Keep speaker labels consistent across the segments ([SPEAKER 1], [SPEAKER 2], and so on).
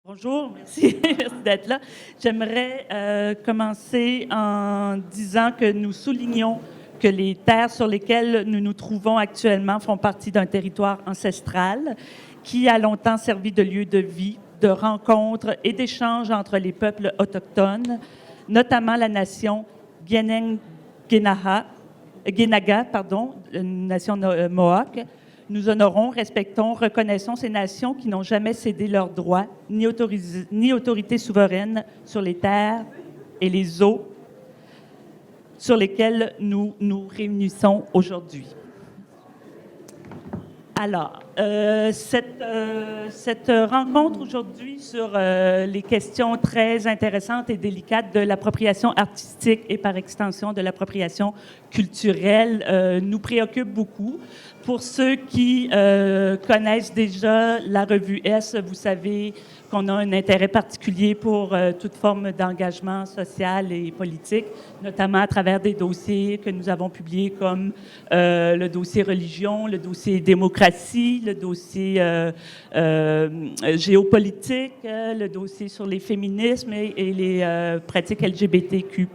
[SPEAKER 1] Bonjour, merci, merci d'être là. J'aimerais commencer en disant que nous soulignons que les terres sur lesquelles nous nous trouvons actuellement font partie d'un territoire ancestral qui a longtemps servi de lieu de vie, de rencontre et d'échange entre les peuples autochtones, notamment la nation Guénaga, une nation Mohawk. Nous honorons, respectons, reconnaissons ces nations qui n'ont jamais cédé leurs droits ni autorité souveraine sur les terres et les eaux sur lesquelles nous nous réunissons aujourd'hui. Alors, cette rencontre aujourd'hui sur les questions très intéressantes et délicates de l'appropriation artistique et par extension de l'appropriation culturelle nous préoccupe beaucoup. Pour ceux qui connaissent déjà la revue S, vous savez qu'on a un intérêt particulier pour toute forme d'engagement social et politique, notamment à travers des dossiers que nous avons publiés comme le dossier religion, le dossier démocratie, le dossier géopolitique, le dossier sur les féminismes et les pratiques LGBTQ+.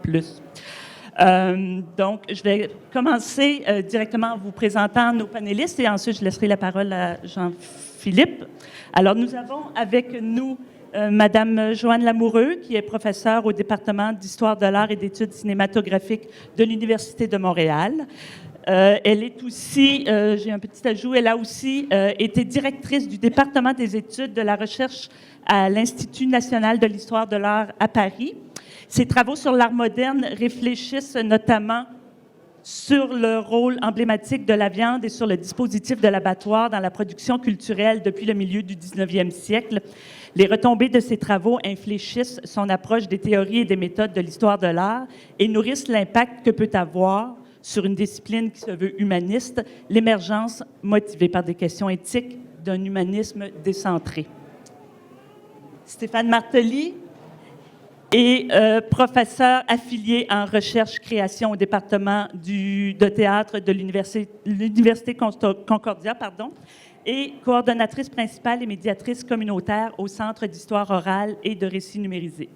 [SPEAKER 1] Donc, je vais commencer directement en vous présentant nos panélistes et ensuite je laisserai la parole à Jean-Philippe. Alors, nous avons avec nous Madame Joanne Lamoureux, qui est professeure au département d'Histoire de l'art et d'études cinématographiques de l'Université de Montréal. Elle est aussi, j'ai un petit ajout, elle a aussi été directrice du département des études de la recherche à l'Institut national de l'histoire de l'art à Paris. Ses travaux sur l'art moderne réfléchissent notamment sur le rôle emblématique de la viande et sur le dispositif de l'abattoir dans la production culturelle depuis le milieu du 19e siècle. Les retombées de ces travaux infléchissent son approche des théories et des méthodes de l'histoire de l'art et nourrissent l'impact que peut avoir sur une discipline qui se veut humaniste, l'émergence motivée par des questions éthiques d'un humanisme décentré. Stéphane Martelly est professeur affilié en recherche-création au département de théâtre de l'Université Concordia, et coordonnatrice principale et médiatrice communautaire au Centre d'histoire orale et de récits numérisés.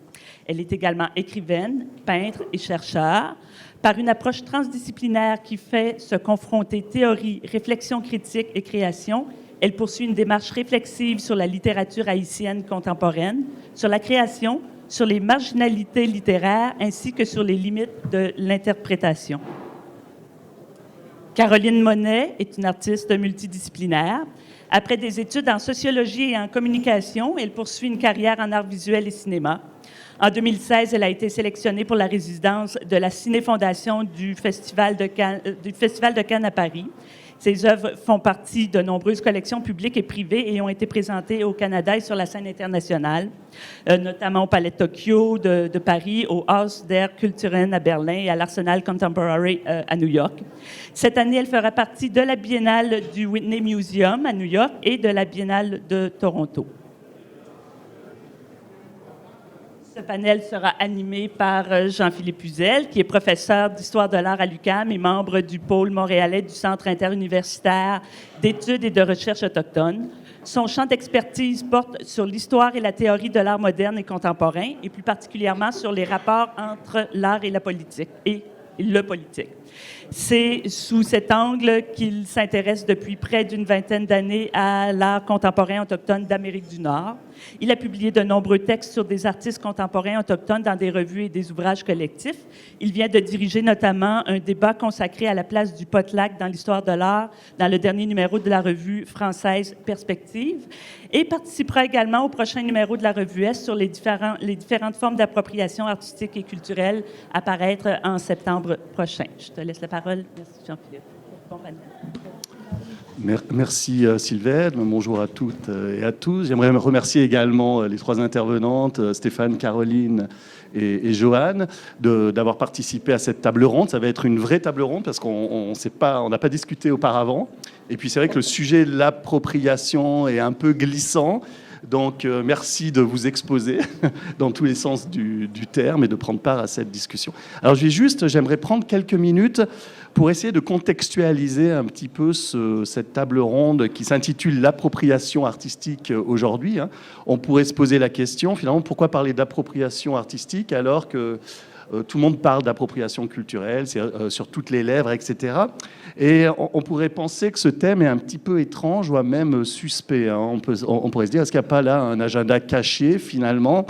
[SPEAKER 1] Elle est également écrivaine, peintre et chercheur. Par une approche transdisciplinaire qui fait se confronter théorie, réflexion critique et création, elle poursuit une démarche réflexive sur la littérature haïtienne contemporaine, sur la création, sur les marginalités littéraires ainsi que sur les limites de l'interprétation. Caroline Monet est une artiste multidisciplinaire. Après des études en sociologie et en communication, elle poursuit une carrière en art visuel et cinéma. En 2016, elle a été sélectionnée pour la résidence de la Ciné-Fondation du Festival de Cannes à Paris. Ses œuvres font partie de nombreuses collections publiques et privées et ont été présentées au Canada et sur la scène internationale, notamment au Palais de Tokyo de Paris, au Haus der Kulturen à Berlin et à l'Arsenal Contemporary à New York. Cette année, elle fera partie de la Biennale du Whitney Museum à New York et de la Biennale de Toronto. Ce panel sera animé par Jean-Philippe Uzel, qui est professeur d'histoire de l'art à l'UQAM et membre du pôle montréalais du Centre interuniversitaire d'études et de recherche autochtones. Son champ d'expertise porte sur l'histoire et la théorie de l'art moderne et contemporain, et plus particulièrement sur les rapports entre l'art et la politique, et le politique. C'est sous cet angle qu'il s'intéresse depuis près d'une vingtaine d'années à l'art contemporain autochtone d'Amérique du Nord. Il a publié de nombreux textes sur des artistes contemporains autochtones dans des revues et des ouvrages collectifs. Il vient de diriger notamment un débat consacré à la place du potlac dans l'histoire de l'art dans le dernier numéro de la revue française Perspective et participera également au prochain numéro de la revue S sur les différentes formes d'appropriation artistique et culturelle à paraître en septembre prochain. Je te laisse la parole. Merci Jean-Philippe. Bon panel.
[SPEAKER 2] Merci Sylvaine, bonjour à toutes et à tous. J'aimerais remercier également les trois intervenantes, Stéphane, Caroline et Joanne, d'avoir participé à cette table ronde. Ça va être une vraie table ronde parce qu'on n'a pas discuté auparavant. Et puis c'est vrai que le sujet de l'appropriation est un peu glissant. Donc, merci de vous exposer dans tous les sens du terme et de prendre part à cette discussion. Alors, j'aimerais prendre quelques minutes pour essayer de contextualiser un petit peu cette table ronde qui s'intitule « L'appropriation artistique aujourd'hui ». On pourrait se poser la question, finalement, pourquoi parler d'appropriation artistique alors que tout le monde parle d'appropriation culturelle, c'est sur toutes les lèvres, etc. Et on pourrait penser que ce thème est un petit peu étrange, voire même suspect. On pourrait se dire, est-ce qu'il n'y a pas là un agenda caché, finalement?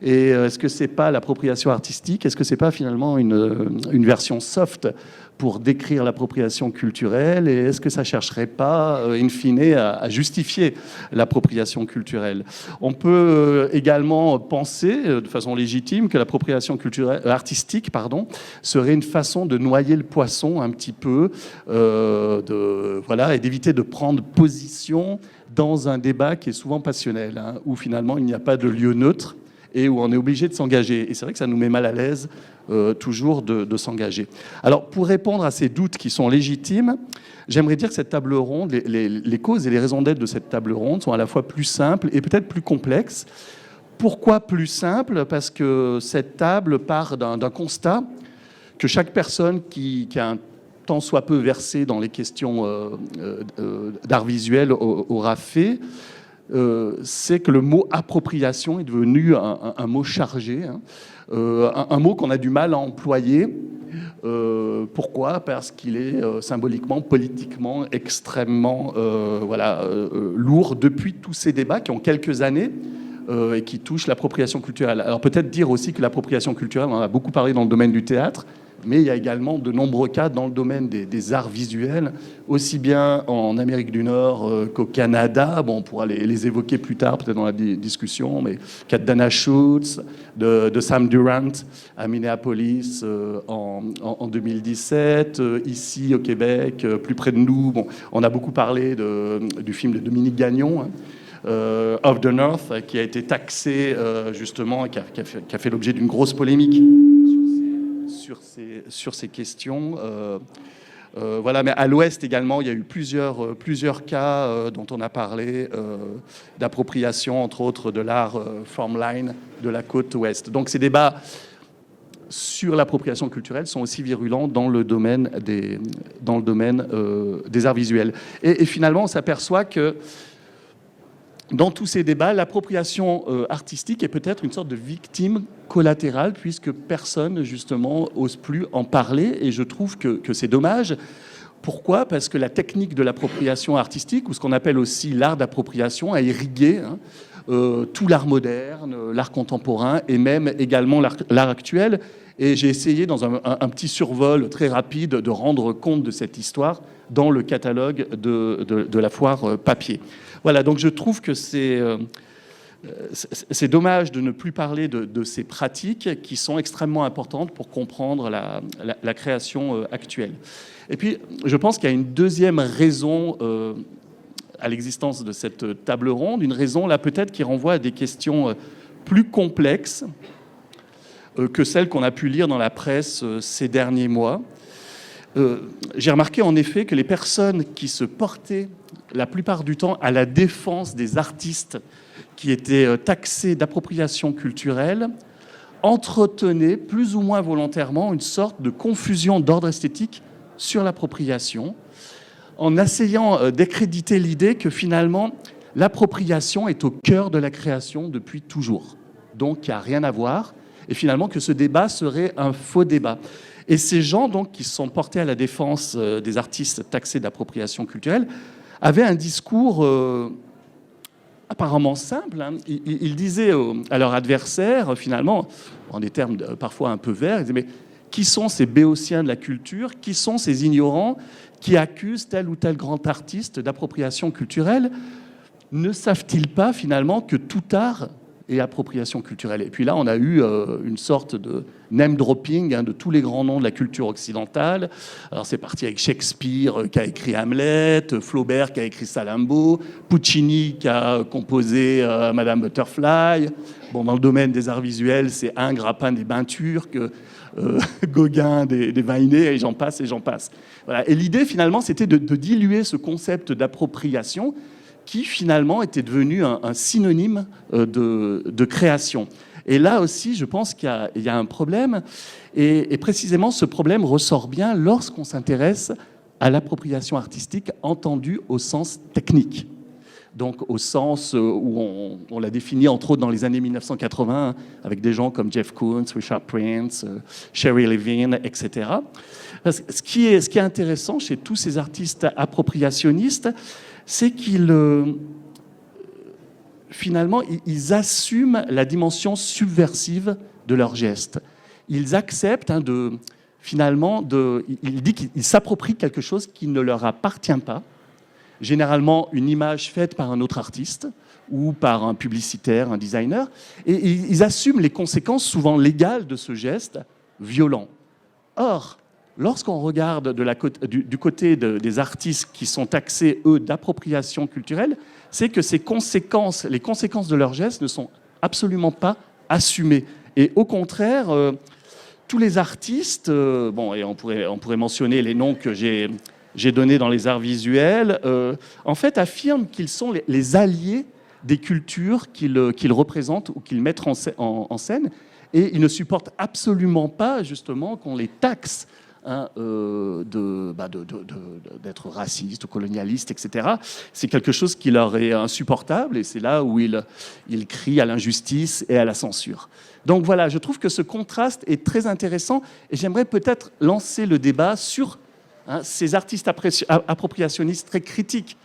[SPEAKER 2] Et est-ce que ce n'est pas l'appropriation artistique? Est-ce que ce n'est pas, finalement, une version soft pour décrire l'appropriation culturelle, et est-ce que ça ne chercherait pas, in fine, à justifier l'appropriation culturelle? On peut également penser, de façon légitime, que l'appropriation artistique serait une façon de noyer le poisson un petit peu, et d'éviter de prendre position dans un débat qui est souvent passionnel, où finalement il n'y a pas de lieu neutre, et où on est obligé de s'engager. Et c'est vrai que ça nous met mal à l'aise toujours de s'engager. Alors, pour répondre à ces doutes qui sont légitimes, j'aimerais dire que cette table ronde, les causes et les raisons d'être de cette table ronde sont à la fois plus simples et peut-être plus complexes. Pourquoi plus simple? Parce que cette table part d'un constat que chaque personne qui a un tant soit peu versé dans les questions d'art visuel aura fait. C'est que le mot appropriation est devenu un mot chargé, un mot qu'on a du mal à employer. Pourquoi? Parce qu'il est symboliquement, politiquement extrêmement lourd depuis tous ces débats qui ont quelques années et qui touchent l'appropriation culturelle. Alors peut-être dire aussi que l'appropriation culturelle, on en a beaucoup parlé dans le domaine du théâtre, mais il y a également de nombreux cas dans le domaine des arts visuels, aussi bien en Amérique du Nord qu'au Canada. Bon, on pourra les évoquer plus tard, peut-être dans la discussion, mais le cas de Dana Schultz, de Sam Durant à Minneapolis en 2017, ici au Québec, plus près de nous. Bon, on a beaucoup parlé du film de Dominique Gagnon, Of the North, qui a été taxé justement, qui a fait l'objet d'une grosse polémique sur ces questions. Mais à l'Ouest également, il y a eu plusieurs cas dont on a parlé d'appropriation, entre autres, de l'art formline de la côte Ouest. Donc ces débats sur l'appropriation culturelle sont aussi virulents dans le domaine des arts visuels. Et finalement, on s'aperçoit que dans tous ces débats, l'appropriation artistique est peut-être une sorte de victime collatérale, puisque personne, justement, n'ose plus en parler. Et je trouve que c'est dommage. Pourquoi? Parce que la technique de l'appropriation artistique, ou ce qu'on appelle aussi l'art d'appropriation, a irrigué tout l'art moderne, l'art contemporain, et même également l'art actuel. Et j'ai essayé, dans un petit survol très rapide, de rendre compte de cette histoire dans le catalogue de la foire papier. Voilà, donc je trouve que c'est dommage de ne plus parler de ces pratiques qui sont extrêmement importantes pour comprendre la création actuelle. Et puis, je pense qu'il y a une deuxième raison à l'existence de cette table ronde, une raison là peut-être qui renvoie à des questions plus complexes que celles qu'on a pu lire dans la presse ces derniers mois. J'ai remarqué en effet que les personnes qui se portaient la plupart du temps à la défense des artistes qui étaient taxés d'appropriation culturelle entretenaient plus ou moins volontairement une sorte de confusion d'ordre esthétique sur l'appropriation, en essayant d'accréditer l'idée que finalement l'appropriation est au cœur de la création depuis toujours, donc il n'y a rien à voir, et finalement que ce débat serait un faux débat. Et ces gens donc, qui se sont portés à la défense des artistes taxés d'appropriation culturelle avaient un discours apparemment simple. Ils disaient à leur adversaire, finalement, en des termes parfois un peu verts, ils disaient « Mais qui sont ces béotiens de la culture? Qui sont ces ignorants qui accusent tel ou tel grand artiste d'appropriation culturelle? Ne savent-ils pas finalement que tout art et appropriation culturelle ?» Et puis là, on a eu une sorte de name-dropping de tous les grands noms de la culture occidentale. Alors c'est parti avec Shakespeare qui a écrit Hamlet, Flaubert qui a écrit Salammbô, Puccini qui a composé Madame Butterfly. Bon, dans le domaine des arts visuels, c'est Ingres, Rapin des bains turcs, Gauguin des vins innés, et j'en passe, et j'en passe. Voilà. Et l'idée, finalement, c'était de diluer ce concept d'appropriation qui finalement était devenu un synonyme de création. Et là aussi, je pense qu'il y a un problème, et précisément ce problème ressort bien lorsqu'on s'intéresse à l'appropriation artistique entendue au sens technique. Donc au sens où on l'a défini entre autres dans les années 1980 avec des gens comme Jeff Koons, Richard Prince, Sherry Levin, etc. Ce qui est intéressant chez tous ces artistes appropriationnistes, c'est qu'ils finalement ils assument la dimension subversive de leurs gestes. Ils acceptent il dit qu'ils s'approprient quelque chose qui ne leur appartient pas. Généralement une image faite par un autre artiste ou par un publicitaire, un designer, et ils assument les conséquences souvent légales de ce geste violent. Or, lorsqu'on regarde du côté des artistes qui sont taxés, eux, d'appropriation culturelle, c'est que les conséquences de leurs gestes ne sont absolument pas assumées. Et au contraire, tous les artistes, et on pourrait mentionner les noms que j'ai donné dans les arts visuels, en fait, affirment qu'ils sont les alliés des cultures qu'ils représentent ou qu'ils mettent en scène, et ils ne supportent absolument pas, justement, qu'on les taxe d'être racistes ou colonialistes, etc. C'est quelque chose qui leur est insupportable, et c'est là où ils crient à l'injustice et à la censure. Donc voilà, je trouve que ce contraste est très intéressant, et j'aimerais peut-être lancer le débat sur ces artistes appropriationnistes très critiques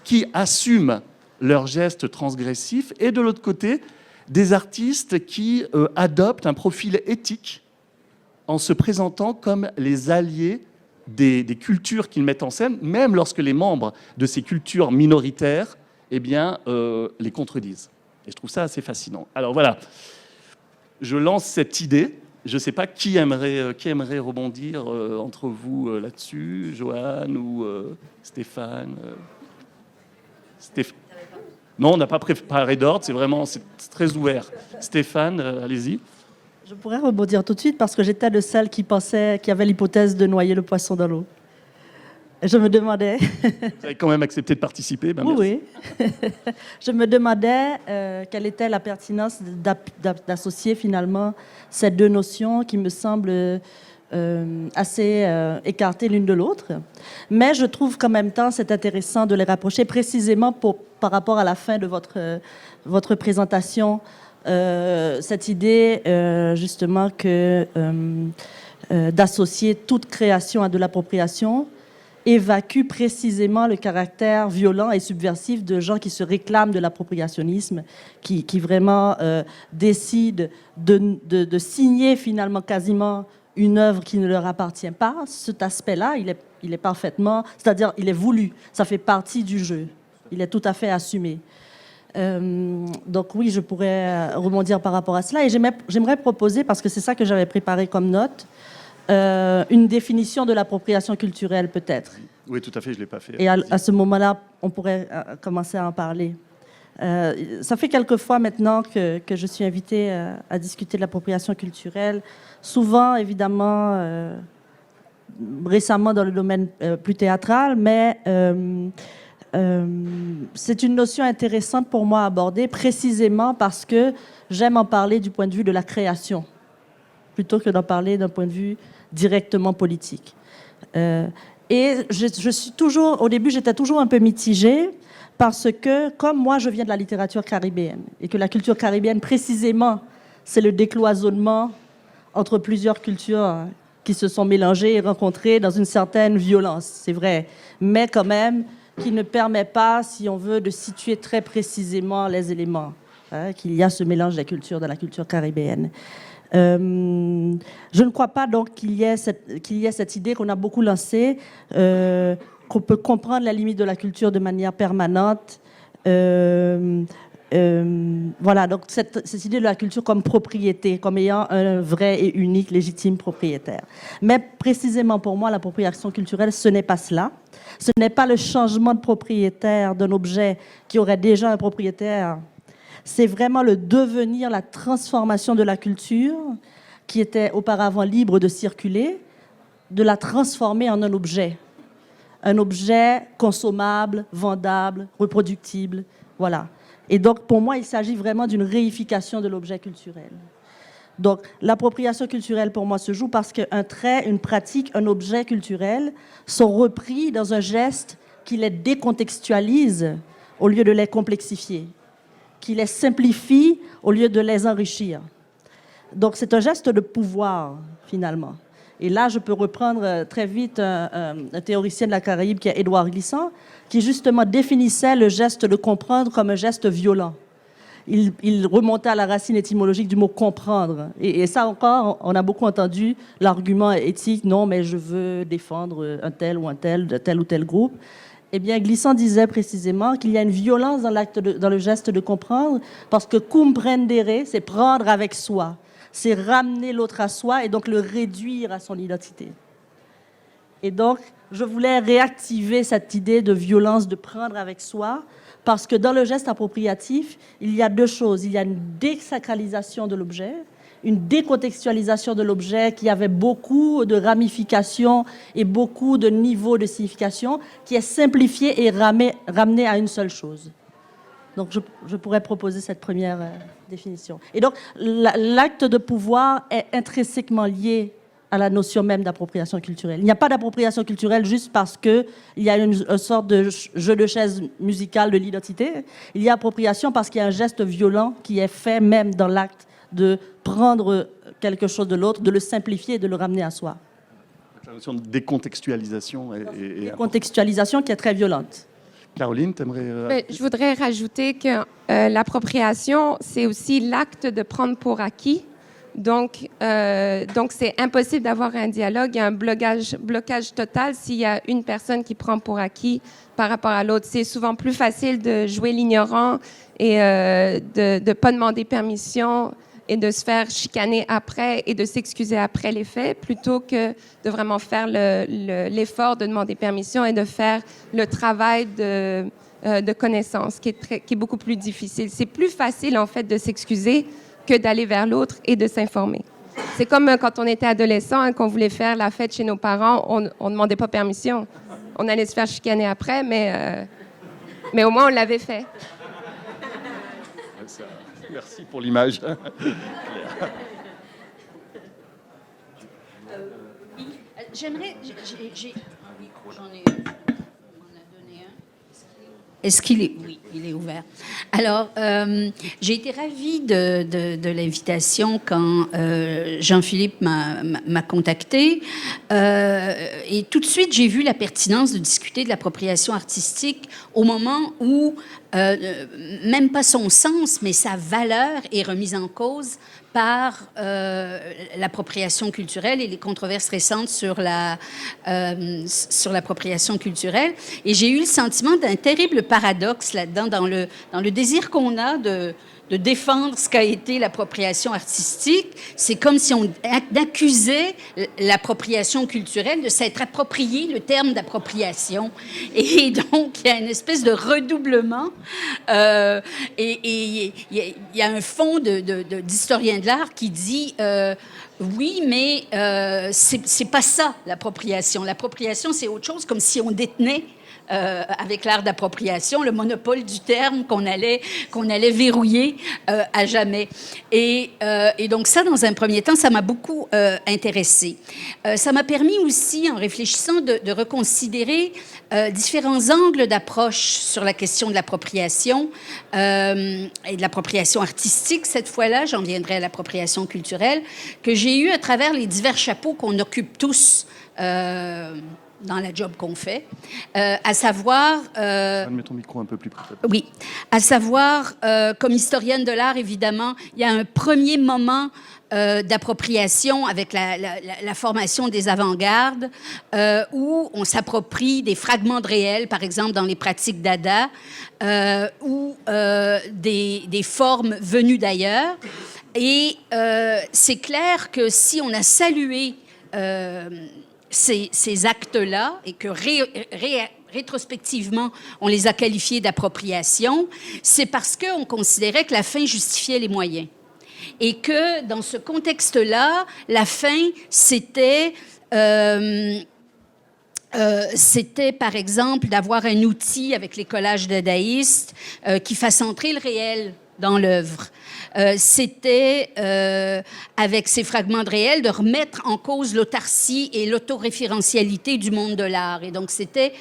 [SPEAKER 2] qui assument leurs gestes transgressifs, et de l'autre côté, des artistes qui adoptent un profil éthique en se présentant comme les alliés des cultures qu'ils mettent en scène, même lorsque les membres de ces cultures minoritaires les contredisent. Et je trouve ça assez fascinant. Alors voilà, je lance cette idée. Je ne sais pas qui aimerait rebondir entre vous là-dessus, Joanne ou Stéphane. Non, on n'a pas préparé d'ordre, c'est très ouvert. Stéphane, allez-y.
[SPEAKER 3] Je pourrais rebondir tout de suite parce que j'étais de celles qui pensaient qu'il y avait l'hypothèse de noyer le poisson dans l'eau. Je me demandais...
[SPEAKER 2] Vous avez quand même accepté de participer, merci.
[SPEAKER 3] Oui. Je me demandais quelle était la pertinence d'associer finalement ces deux notions qui me semblent assez écartées l'une de l'autre. Mais je trouve qu'en même temps, c'est intéressant de les rapprocher précisément par rapport à la fin de votre présentation. Cette idée, justement, d'associer toute création à de l'appropriation évacue précisément le caractère violent et subversif de gens qui se réclament de l'appropriationnisme, qui vraiment décident de signer finalement quasiment une œuvre qui ne leur appartient pas. Cet aspect-là, il est parfaitement... C'est-à-dire, il est voulu. Ça fait partie du jeu. Il est tout à fait assumé. Donc oui, je pourrais rebondir par rapport à cela. Et j'aimerais proposer, parce que c'est ça que j'avais préparé comme note, une définition de l'appropriation culturelle, peut-être.
[SPEAKER 2] Oui, tout à fait, je ne l'ai pas fait.
[SPEAKER 3] Et à ce moment-là, on pourrait commencer à en parler. Ça fait quelques fois maintenant que je suis invitée à discuter de l'appropriation culturelle, souvent, évidemment, récemment dans le domaine plus théâtral, mais c'est une notion intéressante pour moi à aborder, précisément parce que j'aime en parler du point de vue de la création, plutôt que d'en parler d'un point de vue directement politique. Et je suis toujours, au début, j'étais toujours un peu mitigée parce que, comme moi, je viens de la littérature caribéenne et que la culture caribéenne, précisément, c'est le décloisonnement entre plusieurs cultures qui se sont mélangées et rencontrées dans une certaine violence, c'est vrai, mais quand même qui ne permet pas, si on veut, de situer très précisément les éléments, qu'il y a ce mélange des cultures dans la culture caribéenne. Je ne crois pas donc qu'il y ait cette idée qu'on a beaucoup lancée, qu'on peut comprendre la limite de la culture de manière permanente. Voilà, donc cette idée de la culture comme propriété, comme ayant un vrai et unique légitime propriétaire. Mais précisément pour moi, l'appropriation culturelle, ce n'est pas cela. Ce n'est pas le changement de propriétaire d'un objet qui aurait déjà un propriétaire. C'est vraiment le devenir, la transformation de la culture qui était auparavant libre de circuler, de la transformer en un objet. un objet consommable, vendable, reproductible. Voilà. Et donc, pour moi, il s'agit vraiment d'une réification de l'objet culturel. Donc, l'appropriation culturelle, pour moi, se joue parce qu'un trait, une pratique, un objet culturel sont repris dans un geste qui les décontextualise au lieu de les complexifier, qui les simplifie au lieu de les enrichir. Donc, c'est un geste de pouvoir, finalement. Et là, je peux reprendre très vite un théoricien de la Caraïbe qui est Édouard Glissant, qui justement définissait le geste de comprendre comme un geste violent. Il remontait à la racine étymologique du mot comprendre. Et ça encore, on a beaucoup entendu l'argument éthique, non, mais je veux défendre un tel ou un tel, de tel ou tel groupe. Eh bien, Glissant disait précisément qu'il y a une violence dans le geste de comprendre, parce que comprendere, c'est prendre avec soi, c'est ramener l'autre à soi et donc le réduire à son identité. Et donc, je voulais réactiver cette idée de violence de prendre avec soi, parce que dans le geste appropriatif, il y a deux choses. Il y a une désacralisation de l'objet, une décontextualisation de l'objet qui avait beaucoup de ramifications et beaucoup de niveaux de signification, qui est simplifiée et ramenée à une seule chose. Donc, je pourrais proposer cette première définition. Et donc, l'acte de pouvoir est intrinsèquement lié à la notion même d'appropriation culturelle. Il n'y a pas d'appropriation culturelle juste parce qu'il y a une sorte de jeu de chaises musicale de l'identité. Il y a appropriation parce qu'il y a un geste violent qui est fait même dans l'acte de prendre quelque chose de l'autre, de le simplifier et de le ramener à soi.
[SPEAKER 2] La notion de décontextualisation
[SPEAKER 3] Décontextualisation qui est très violente.
[SPEAKER 2] Caroline, tu aimerais...
[SPEAKER 4] Je voudrais rajouter que l'appropriation, c'est aussi l'acte de prendre pour acquis. Donc, c'est impossible d'avoir un dialogue. Il y a un blocage total s'il y a une personne qui prend pour acquis par rapport à l'autre. C'est souvent plus facile de jouer l'ignorant et de ne pas demander permission et de se faire chicaner après et de s'excuser après les faits, plutôt que de vraiment faire l'effort de demander permission et de faire le travail de connaissance, qui est beaucoup plus difficile. C'est plus facile, en fait, de s'excuser que d'aller vers l'autre et de s'informer. C'est comme quand on était adolescent, hein, qu'on voulait faire la fête chez nos parents, on ne demandait pas permission. On allait se faire chicaner après, mais au moins on l'avait fait.
[SPEAKER 2] Merci pour l'image.
[SPEAKER 5] J'aimerais... J'ai un micro, j'en ai... On m'en a donné un. Est-ce qu'il est... Oui, il est ouvert. Alors, j'ai été ravie de l'invitation quand Jean-Philippe m'a contactée. Et tout de suite, j'ai vu la pertinence de discuter de l'appropriation artistique au moment où, même pas son sens, mais sa valeur est remise en cause par l'appropriation culturelle et les controverses récentes sur l'appropriation culturelle. Et j'ai eu le sentiment d'un terrible paradoxe là-dedans, dans le désir qu'on a de défendre ce qu'a été l'appropriation artistique. C'est comme si on accusait l'appropriation culturelle de s'être approprié le terme d'appropriation. Et donc, il y a une espèce de redoublement. Et il y a un fond d'historien de l'art qui dit oui, mais c'est pas ça, l'appropriation. L'appropriation, c'est autre chose, comme si on détenait avec l'art d'appropriation, le monopole du terme qu'on allait verrouiller à jamais. Et donc ça, dans un premier temps, ça m'a beaucoup intéressée. Ça m'a permis aussi, en réfléchissant, de reconsidérer différents angles d'approche sur la question de l'appropriation et de l'appropriation artistique. Cette fois-là, j'en viendrai à l'appropriation culturelle, que j'ai eue à travers les divers chapeaux qu'on occupe tous dans la job qu'on fait, à savoir...
[SPEAKER 2] Mets ton micro un peu plus près.
[SPEAKER 5] Oui, à savoir, comme historienne de l'art, évidemment, il y a un premier moment d'appropriation avec la formation des avant-gardes, où on s'approprie des fragments de réel, par exemple dans les pratiques Dada, ou des formes venues d'ailleurs. Et c'est clair que si on a salué ces actes-là et que rétrospectivement, on les a qualifiés d'appropriation, c'est parce qu'on considérait que la fin justifiait les moyens. Et que dans ce contexte-là, la fin, c'était c'était, par exemple, d'avoir un outil avec les collages dadaïstes qui fasse entrer le réel dans l'œuvre. C'était, avec ces fragments de réel, de remettre en cause l'autarcie et l'autoréférentialité du monde de l'art. Et donc, c'était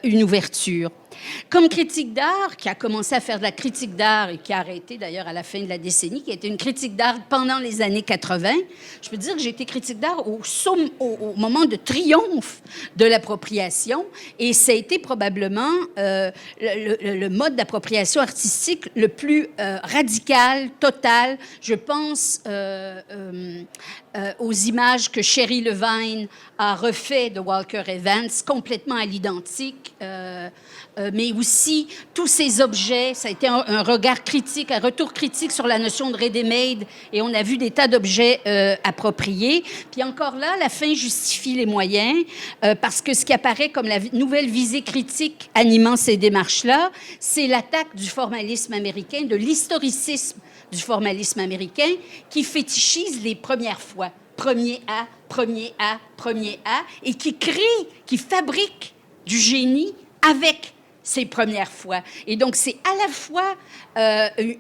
[SPEAKER 5] une ouverture. Comme critique d'art, qui a commencé à faire de la critique d'art et qui a arrêté d'ailleurs à la fin de la décennie, qui a été une critique d'art pendant les années 80, je peux dire que j'ai été critique d'art au moment de triomphe de l'appropriation, et ça a été probablement le mode d'appropriation artistique le plus radical, total. Je pense aux images que Sherry Levine a refait de Walker Evans, complètement à l'identique, mais aussi tous ces objets. Ça a été un regard critique, un retour critique sur la notion de ready-made, et on a vu des tas d'objets appropriés. Puis encore là, la fin justifie les moyens, parce que ce qui apparaît comme la nouvelle visée critique animant ces démarches-là, c'est l'attaque du formalisme américain, de l'historicisme du formalisme américain, qui fétichise les premières fois. Premier A, premier A, premier A, et qui crée, qui fabrique du génie avec ces premières fois. Et donc, c'est à la fois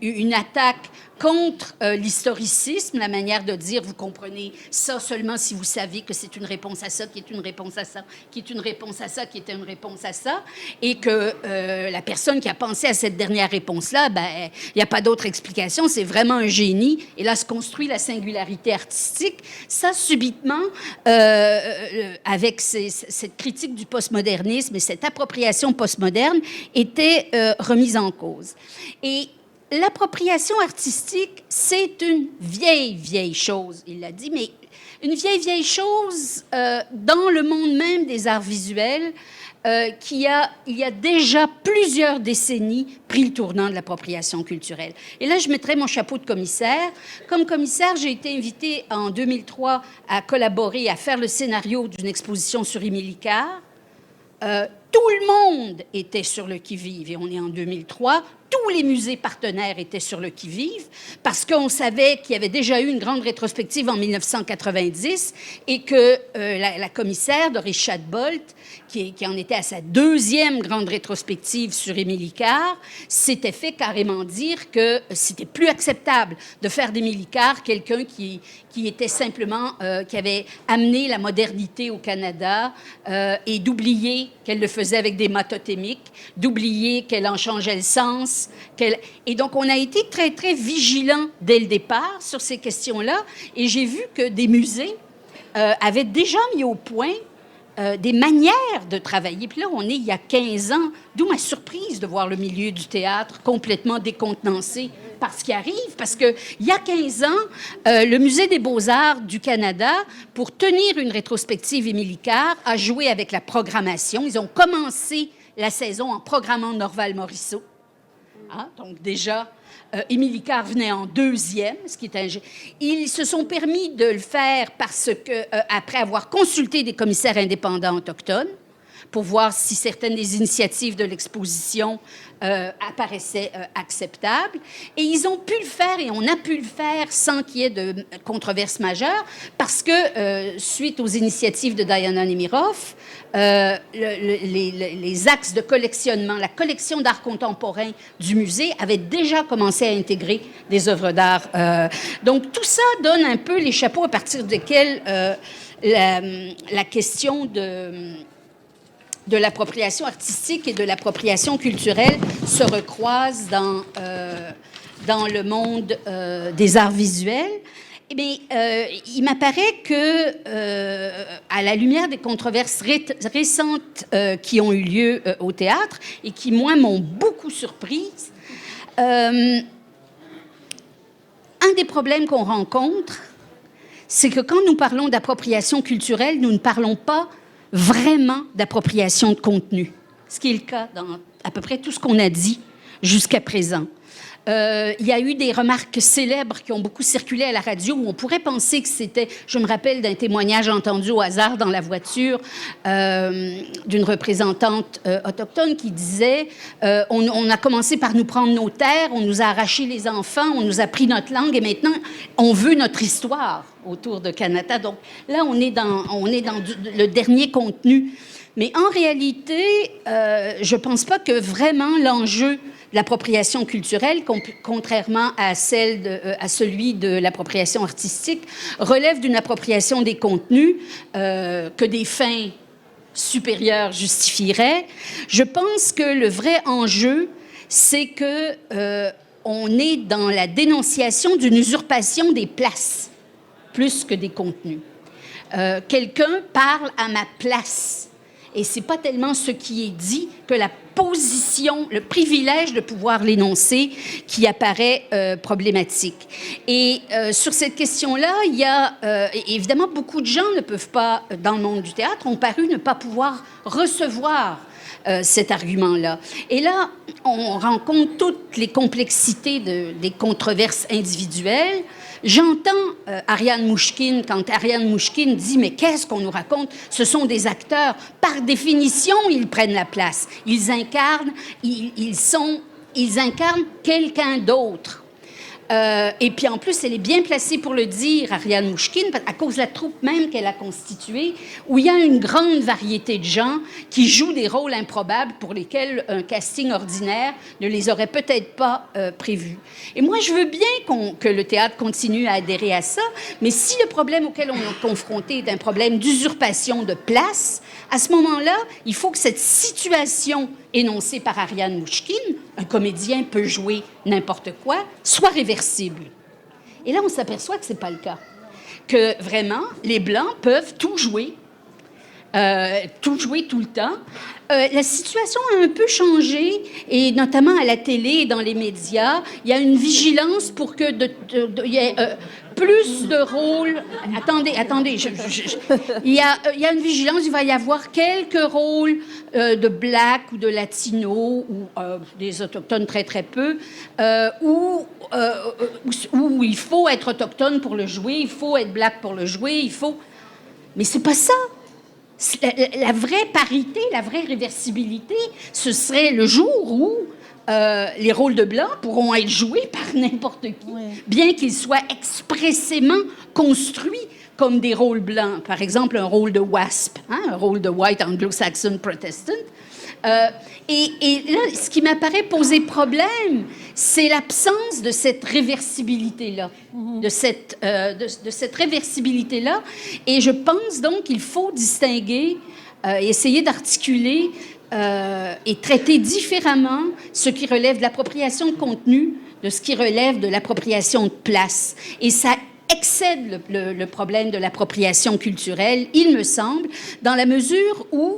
[SPEAKER 5] une attaque contre l'historicisme, la manière de dire, vous comprenez ça seulement si vous savez que c'est une réponse à ça, qui est une réponse à ça, qui est une réponse à ça, qui est une réponse à ça, et que la personne qui a pensé à cette dernière réponse-là, ben, il n'y a pas d'autre explication, c'est vraiment un génie, et là se construit la singularité artistique. Ça, subitement, avec cette critique du postmodernisme et cette appropriation postmoderne, était remise en cause. Et l'appropriation artistique, c'est une vieille chose, il l'a dit, mais une vieille chose dans le monde même des arts visuels qui il y a déjà plusieurs décennies, pris le tournant de l'appropriation culturelle. Et là, je mettrais mon chapeau de commissaire. Comme commissaire, j'ai été invitée en 2003 à collaborer, à faire le scénario d'une exposition sur Émilie Carr. Tout le monde était sur le qui-vive, et on est en 2003. Tous les musées partenaires étaient sur le qui-vive parce qu'on savait qu'il y avait déjà eu une grande rétrospective en 1990 et que la commissaire, Doris Schadbolt, qui en était à sa deuxième grande rétrospective sur Émilie Carr, s'était fait carrément dire que c'était plus acceptable de faire d'Émilie Carr quelqu'un qui était simplement, qui avait amené la modernité au Canada et d'oublier qu'elle le faisait avec des matotémiques, d'oublier qu'elle en changeait le sens. Et donc, on a été très, très vigilants dès le départ sur ces questions-là. Et j'ai vu que des musées avaient déjà mis au point des manières de travailler. Puis là, on est il y a 15 ans, d'où ma surprise de voir le milieu du théâtre complètement décontenancé par ce qui arrive. Parce qu'il y a 15 ans, le Musée des beaux-arts du Canada, pour tenir une rétrospective Émilie Carr, a joué avec la programmation. Ils ont commencé la saison en programmant Norval Morisseau. Hein? Donc déjà, Émilie Carr venait en deuxième, ce qui est Ils se sont permis de le faire parce que, après avoir consulté des commissaires indépendants autochtones, pour voir si certaines des initiatives de l'exposition apparaissaient acceptables. Et ils ont pu le faire, et on a pu le faire sans qu'il y ait de controverses majeures, parce que, suite aux initiatives de Diana Nemiroff, les axes de collectionnement, la collection d'art contemporain du musée avait déjà commencé à intégrer des œuvres d'art. Donc, tout ça donne un peu les chapeaux à partir desquels la question de l'appropriation artistique et de l'appropriation culturelle se recroisent dans le monde des arts visuels. Mais il m'apparaît que, à la lumière des controverses récentes qui ont eu lieu au théâtre et qui, moi, m'ont beaucoup surprise, un des problèmes qu'on rencontre, c'est que quand nous parlons d'appropriation culturelle, nous ne parlons pas vraiment d'appropriation de contenu, ce qui est le cas dans à peu près tout ce qu'on a dit jusqu'à présent. Il y a eu des remarques célèbres qui ont beaucoup circulé à la radio où on pourrait penser que c'était... Je me rappelle d'un témoignage entendu au hasard dans la voiture d'une représentante autochtone qui disait on a commencé par nous prendre nos terres, on nous a arraché les enfants, on nous a pris notre langue et maintenant on veut notre histoire autour de Kanata. Donc là, on est dans le dernier contenu. Mais en réalité, je ne pense pas que vraiment l'enjeu de l'appropriation culturelle, contrairement à celui de l'appropriation artistique, relève d'une appropriation des contenus que des fins supérieures justifieraient. Je pense que le vrai enjeu, c'est que on est dans la dénonciation d'une usurpation des places, plus que des contenus. Quelqu'un parle à ma place. Et ce n'est pas tellement ce qui est dit que la position, le privilège de pouvoir l'énoncer qui apparaît problématique. Et sur cette question-là, il y a évidemment beaucoup de gens ne peuvent pas, dans le monde du théâtre, ont paru ne pas pouvoir recevoir cet argument-là. Et là, on rencontre toutes les complexités des controverses individuelles. J'entends Ariane Mouchkine, quand Ariane Mouchkine dit « Mais qu'est-ce qu'on nous raconte? Ce sont des acteurs. Par définition, ils prennent la place. Ils incarnent, ils incarnent quelqu'un d'autre. » Et puis en plus, elle est bien placée pour le dire, Ariane Mouchkine, à cause de la troupe même qu'elle a constituée, où il y a une grande variété de gens qui jouent des rôles improbables pour lesquels un casting ordinaire ne les aurait peut-être pas prévus. Et moi, je veux bien que le théâtre continue à adhérer à ça, mais si le problème auquel on est confronté est un problème d'usurpation de place, à ce moment-là, il faut que cette situation énoncée par Ariane Mouchkine, un comédien peut jouer n'importe quoi, soit réversible. Et là, on s'aperçoit que ce n'est pas le cas. Que vraiment, les Blancs peuvent tout jouer tout le temps. La situation a un peu changé, et notamment à la télé et dans les médias. Il y a une vigilance pour que il y ait plus de rôles. Attendez, il y a une vigilance. Il va y avoir quelques rôles de Black ou de Latino ou des Autochtones très, très peu, où il faut être autochtone pour le jouer, il faut être Black pour le jouer, il faut... Mais c'est pas ça. La vraie parité, la vraie réversibilité, ce serait le jour où les rôles de blanc pourront être joués par n'importe qui, bien qu'ils soient expressément construits comme des rôles blancs. Par exemple, un rôle de WASP, un rôle de White Anglo-Saxon Protestant. Et là, ce qui m'apparaît poser problème, c'est l'absence de cette réversibilité-là, de cette réversibilité-là. Et je pense donc qu'il faut distinguer, essayer d'articuler et traiter différemment ce qui relève de l'appropriation de contenu de ce qui relève de l'appropriation de place. Et ça excède le problème de l'appropriation culturelle, il me semble, dans la mesure où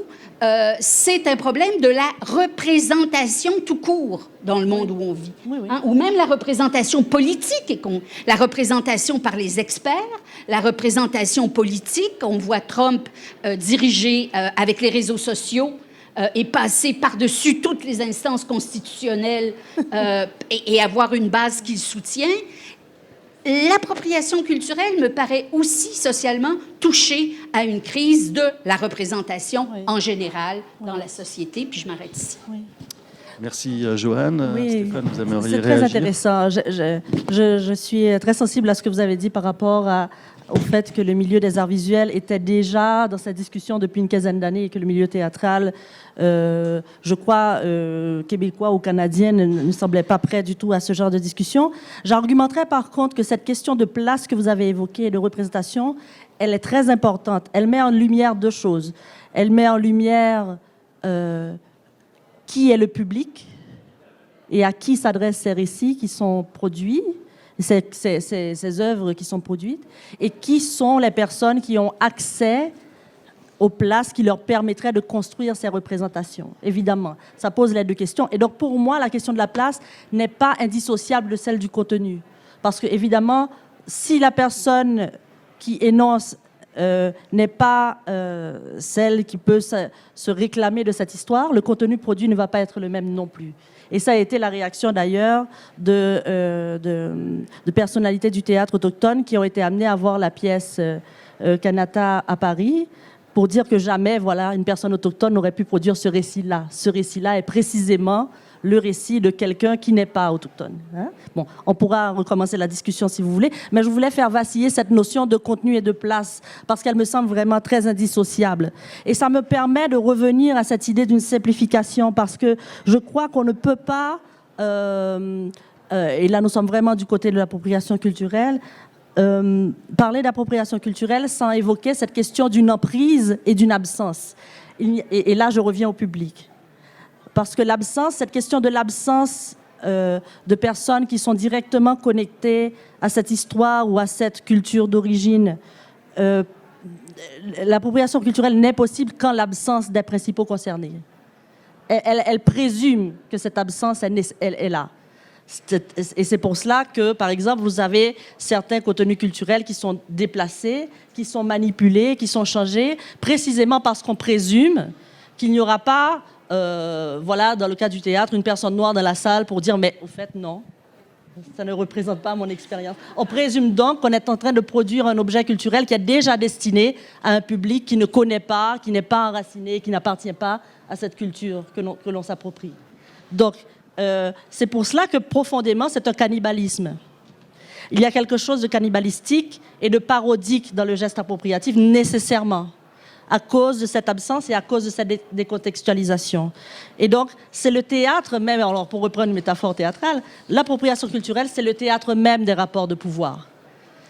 [SPEAKER 5] c'est un problème de la représentation tout court dans le monde où on vit. Hein, ou même la représentation politique, la représentation par les experts, la représentation politique. On voit Trump diriger avec les réseaux sociaux et passer par-dessus toutes les instances constitutionnelles et avoir une base qu'il soutient. L'appropriation culturelle me paraît aussi socialement touchée à une crise de la représentation en général dans la société. Puis je m'arrête ici.
[SPEAKER 2] Merci, Joanne. Stéphane, vous aimeriez
[SPEAKER 3] C'est très
[SPEAKER 2] réagir?
[SPEAKER 3] intéressant. Je suis très sensible à ce que vous avez dit par rapport au fait que le milieu des arts visuels était déjà dans cette discussion depuis une quinzaine d'années et que le milieu théâtral, je crois, québécois ou canadien, ne semblait pas prêt du tout à ce genre de discussion. J'argumenterais par contre que cette question de place que vous avez évoquée et de représentation, elle est très importante. Elle met en lumière deux choses. Elle met en lumière qui est le public et à qui s'adressent ces récits qui sont produits, ces œuvres qui sont produites, et qui sont les personnes qui ont accès aux places qui leur permettraient de construire ces représentations. Évidemment, ça pose les deux questions. Et donc, pour moi, la question de la place n'est pas indissociable de celle du contenu. Parce que, évidemment, si la personne qui énonce n'est pas celle qui peut se réclamer de cette histoire, le contenu produit ne va pas être le même non plus. Et ça a été la réaction d'ailleurs de personnalités du théâtre autochtone qui ont été amenées à voir la pièce Kanata à Paris pour dire que jamais, voilà, une personne autochtone n'aurait pu produire ce récit-là. Ce récit-là est précisément le récit de quelqu'un qui n'est pas autochtone. Hein. Bon, on pourra recommencer la discussion si vous voulez, mais je voulais faire vaciller cette notion de contenu et de place parce qu'elle me semble vraiment très indissociable. Et ça me permet de revenir à cette idée d'une simplification parce que je crois qu'on ne peut pas, et là nous sommes vraiment du côté de l'appropriation culturelle, parler d'appropriation culturelle sans évoquer cette question d'une emprise et d'une absence. Et là, je reviens au public. Parce que l'absence, cette question de l'absence de personnes qui sont directement connectées à cette histoire ou à cette culture d'origine, l'appropriation culturelle n'est possible qu'en l'absence des principaux concernés. Elle présume que cette absence elle est là. Et c'est pour cela que, par exemple, vous avez certains contenus culturels qui sont déplacés, qui sont manipulés, qui sont changés, précisément parce qu'on présume qu'il n'y aura pas, voilà, dans le cas du théâtre, une personne noire dans la salle pour dire « mais au fait, non, ça ne représente pas mon expérience ». On présume donc qu'on est en train de produire un objet culturel qui est déjà destiné à un public qui ne connaît pas, qui n'est pas enraciné, qui n'appartient pas à cette culture que l'on s'approprie. Donc, c'est pour cela que profondément, c'est un cannibalisme. Il y a quelque chose de cannibalistique et de parodique dans le geste appropriatif, nécessairement, à cause de cette absence et à cause de cette décontextualisation. Et donc, c'est le théâtre même, alors pour reprendre une métaphore théâtrale, l'appropriation culturelle, c'est le théâtre même des rapports de pouvoir.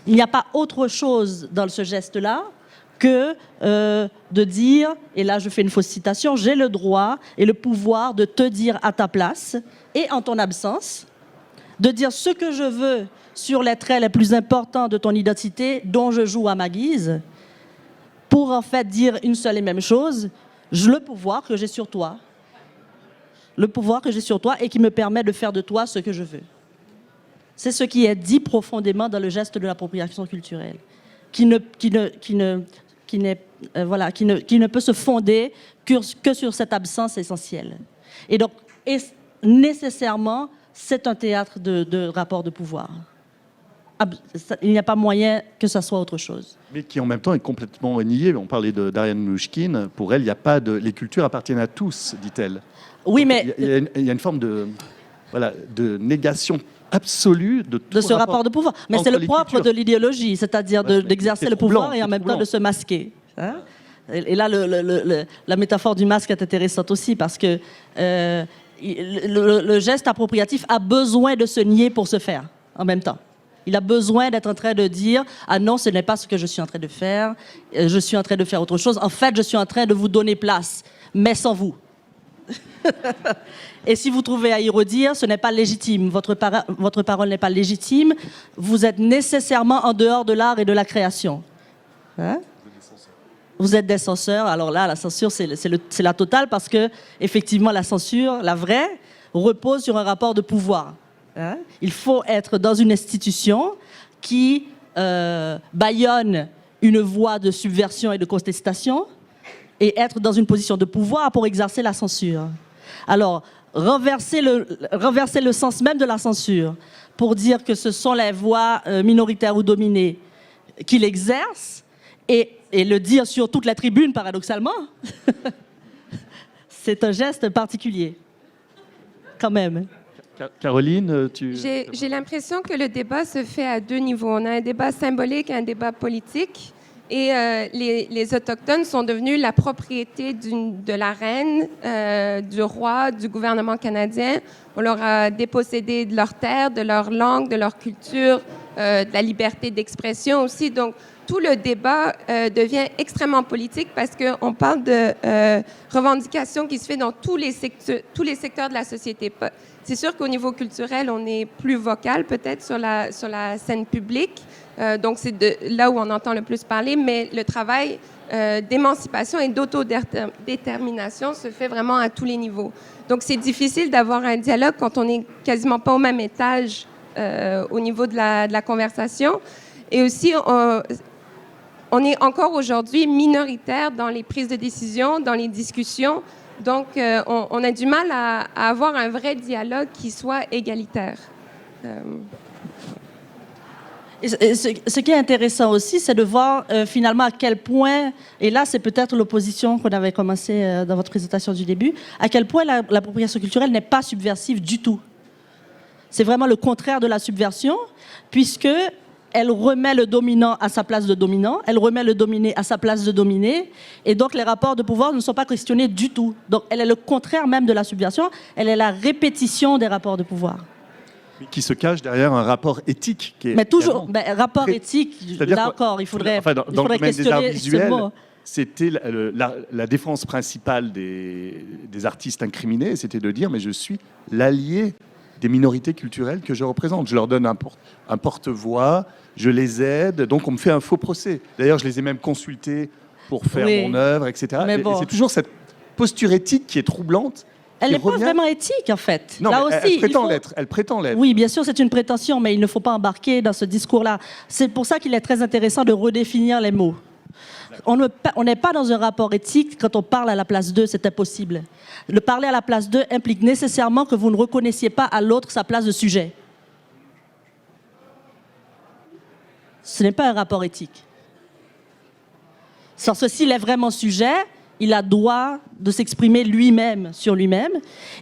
[SPEAKER 3] Il n'y a pas autre chose dans ce geste-là que de dire, et là je fais une fausse citation, j'ai le droit et le pouvoir de te dire à ta place et en ton absence, de dire ce que je veux sur les traits les plus importants de ton identité dont je joue à ma guise, pour en fait dire une seule et même chose, le pouvoir que j'ai sur toi. Le pouvoir que j'ai sur toi et qui me permet de faire de toi ce que je veux. C'est ce qui est dit profondément dans le geste de l'appropriation culturelle, qui ne peut se fonder que sur cette absence essentielle. Et donc, nécessairement, c'est un théâtre de rapport de pouvoir. Il n'y a pas moyen que ça soit autre chose.
[SPEAKER 2] Mais qui en même temps est complètement nié. On parlait d'Ariane Mnouchkine. Pour elle, il n'y a pas de... Les cultures appartiennent à tous, dit-elle.
[SPEAKER 3] Oui, mais...
[SPEAKER 2] Il y a une forme de négation absolue de
[SPEAKER 3] ce rapport de pouvoir. Mais c'est le propre de l'idéologie, c'est-à-dire d'exercer le pouvoir et en même temps de se masquer. Hein? Et là, la métaphore du masque est intéressante aussi parce que le geste appropriatif a besoin de se nier pour se faire en même temps. Il a besoin d'être en train de dire « Ah non, ce n'est pas ce que je suis en train de faire. Je suis en train de faire autre chose. En fait, je suis en train de vous donner place, mais sans vous. » Et si vous trouvez à y redire, ce n'est pas légitime. Votre parole n'est pas légitime. Vous êtes nécessairement en dehors de l'art et de la création. Hein? Vous êtes des censeurs. Alors là, la censure, c'est la totale parce que, effectivement, la censure, la vraie, repose sur un rapport de pouvoir. Hein? Il faut être dans une institution qui bâillonne une voie de subversion et de contestation et être dans une position de pouvoir pour exercer la censure. Alors, renverser le sens même de la censure pour dire que ce sont les voix minoritaires ou dominées qui l'exercent et le dire sur toute la tribune, paradoxalement, c'est un geste particulier, quand même.
[SPEAKER 2] Caroline,
[SPEAKER 4] J'ai l'impression que le débat se fait à deux niveaux. On a un débat symbolique et un débat politique. Et les Autochtones sont devenus la propriété de la reine, du roi, du gouvernement canadien. On leur a dépossédé de leurs terres, de leur langue, de leur culture, de la liberté d'expression aussi. Donc, tout le débat devient extrêmement politique parce qu'on parle de revendications qui se fait dans tous les secteurs de la société. C'est sûr qu'au niveau culturel, on est plus vocal peut-être sur la scène publique. Donc, c'est là où on entend le plus parler, mais le travail d'émancipation et d'autodétermination se fait vraiment à tous les niveaux. Donc, c'est difficile d'avoir un dialogue quand on n'est quasiment pas au même étage au niveau de la conversation. Et aussi, on est encore aujourd'hui minoritaire dans les prises de décision, dans les discussions. Donc, on a du mal à avoir un vrai dialogue qui soit égalitaire.
[SPEAKER 3] Ce qui est intéressant aussi, c'est de voir finalement à quel point, et là c'est peut-être l'opposition qu'on avait commencé dans votre présentation du début, à quel point l'appropriation culturelle n'est pas subversive du tout. C'est vraiment le contraire de la subversion, puisque elle remet le dominant à sa place de dominant, elle remet le dominé à sa place de dominé, et donc les rapports de pouvoir ne sont pas questionnés du tout. Donc elle est le contraire même de la subversion, elle est la répétition des rapports de pouvoir.
[SPEAKER 2] Qui se cache derrière un rapport éthique. Qui est
[SPEAKER 3] Mais toujours, rapport
[SPEAKER 2] très,
[SPEAKER 3] éthique, là encore, il faudrait,
[SPEAKER 2] dans le domaine des arts
[SPEAKER 3] questionner
[SPEAKER 2] visuels,
[SPEAKER 3] ce mot.
[SPEAKER 2] c'était la défense principale des artistes incriminés, c'était de dire, mais je suis l'allié des minorités culturelles que je représente. Je leur donne un porte-voix, je les aide, donc on me fait un faux procès. D'ailleurs, je les ai même consultés pour faire mon œuvre, etc.
[SPEAKER 3] Mais
[SPEAKER 2] et c'est toujours cette posture éthique qui est troublante.
[SPEAKER 3] Elle n'est pas vraiment éthique, en fait.
[SPEAKER 2] Non,
[SPEAKER 3] là aussi,
[SPEAKER 2] elle prétend l'être.
[SPEAKER 3] Oui, bien sûr, c'est une prétention, mais il ne faut pas embarquer dans ce discours-là. C'est pour ça qu'il est très intéressant de redéfinir les mots. On n'est pas dans un rapport éthique quand on parle à la place d'eux, c'est impossible. Le parler à la place d'eux implique nécessairement que vous ne reconnaissiez pas à l'autre sa place de sujet. Ce n'est pas un rapport éthique. Parce que s'il est vraiment sujet, il a droit de s'exprimer lui-même sur lui-même.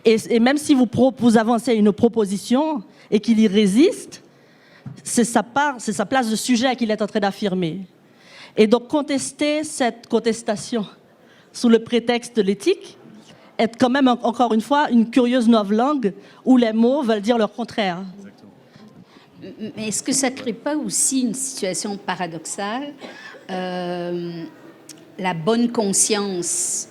[SPEAKER 3] Et même si vous avancez une proposition et qu'il y résiste, c'est sa place de sujet qu'il est en train d'affirmer. Et donc contester cette contestation sous le prétexte de l'éthique est quand même, encore une fois, une curieuse novlangue où les mots veulent dire leur contraire.
[SPEAKER 5] Mais est-ce que ça ne crée pas aussi une situation paradoxale? La bonne conscience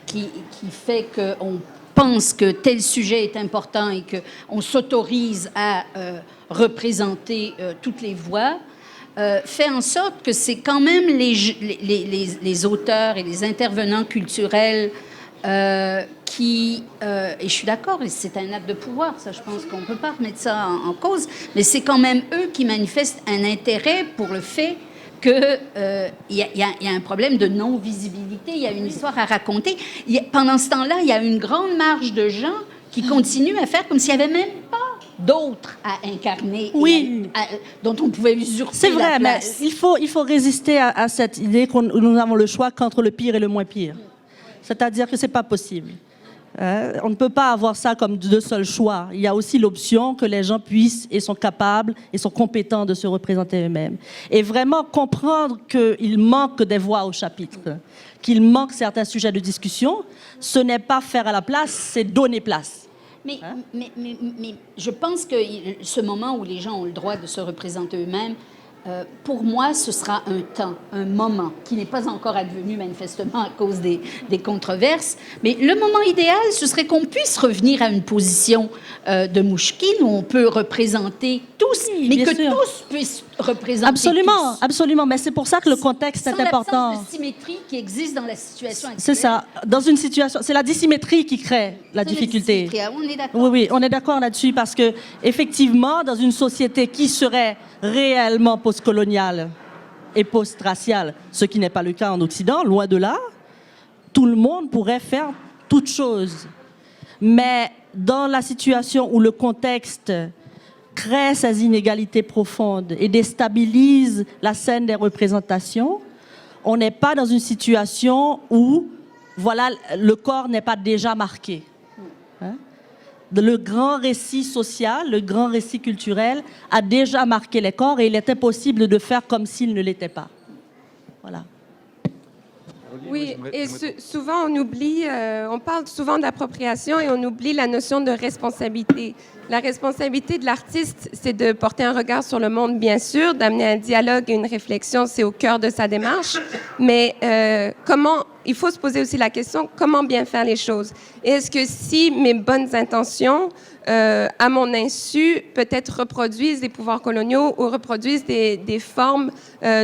[SPEAKER 5] qui fait qu'on pense que tel sujet est important et qu'on s'autorise à représenter toutes les voix, fait en sorte que c'est quand même les auteurs et les intervenants culturels qui, et je suis d'accord, c'est un acte de pouvoir, ça je pense qu'on ne peut pas remettre ça en cause, mais c'est quand même eux qui manifestent un intérêt pour le fait qu'il y a un problème de non-visibilité, il y a une histoire à raconter. Pendant ce temps-là, il y a une grande marge de gens qui continuent à faire comme s'il n'y avait même pas d'autres à incarner, dont on pouvait usurper
[SPEAKER 3] C'est vrai,
[SPEAKER 5] la place.
[SPEAKER 3] mais il faut résister à cette idée que nous avons le choix qu'entre le pire et le moins pire. C'est-à-dire que ce n'est pas possible. On ne peut pas avoir ça comme deux seuls choix. Il y a aussi l'option que les gens puissent et sont capables et sont compétents de se représenter eux-mêmes. Et vraiment comprendre qu'il manque des voix au chapitre, qu'il manque certains sujets de discussion, ce n'est pas faire à la place, c'est donner place.
[SPEAKER 5] Mais je pense que ce moment où les gens ont le droit de se représenter eux-mêmes, pour moi, ce sera un moment qui n'est pas encore advenu manifestement à cause des controverses. Mais le moment idéal, ce serait qu'on puisse revenir à une position de Mouchkine où on peut représenter tous, mais que tous puissent représenter
[SPEAKER 3] absolument,
[SPEAKER 5] tous.
[SPEAKER 3] Absolument, mais c'est pour ça que le contexte est important.
[SPEAKER 5] Sans l'absence de symétrie qui existe dans la situation actuelle.
[SPEAKER 3] C'est ça. Dans une situation, c'est la dissymétrie qui crée la difficulté.
[SPEAKER 5] On est d'accord.
[SPEAKER 3] Oui, on est d'accord là-dessus parce que effectivement, dans une société qui serait réellement postcoloniale et post-raciale, ce qui n'est pas le cas en Occident, loin de là, tout le monde pourrait faire toutes choses. Mais dans la situation où le contexte crée ces inégalités profondes et déstabilise la scène des représentations, on n'est pas dans une situation où le corps n'est pas déjà marqué. Le grand récit social, le grand récit culturel a déjà marqué les corps et il est impossible de faire comme s'il ne l'était pas. Voilà.
[SPEAKER 4] Oui, et souvent on oublie, on parle souvent d'appropriation et on oublie la notion de responsabilité. La responsabilité de l'artiste, c'est de porter un regard sur le monde, bien sûr, d'amener un dialogue et une réflexion, c'est au cœur de sa démarche. Mais il faut se poser aussi la question, comment bien faire les choses? Et est-ce que si mes bonnes intentions, à mon insu, peut-être reproduisent des pouvoirs coloniaux ou reproduisent des formes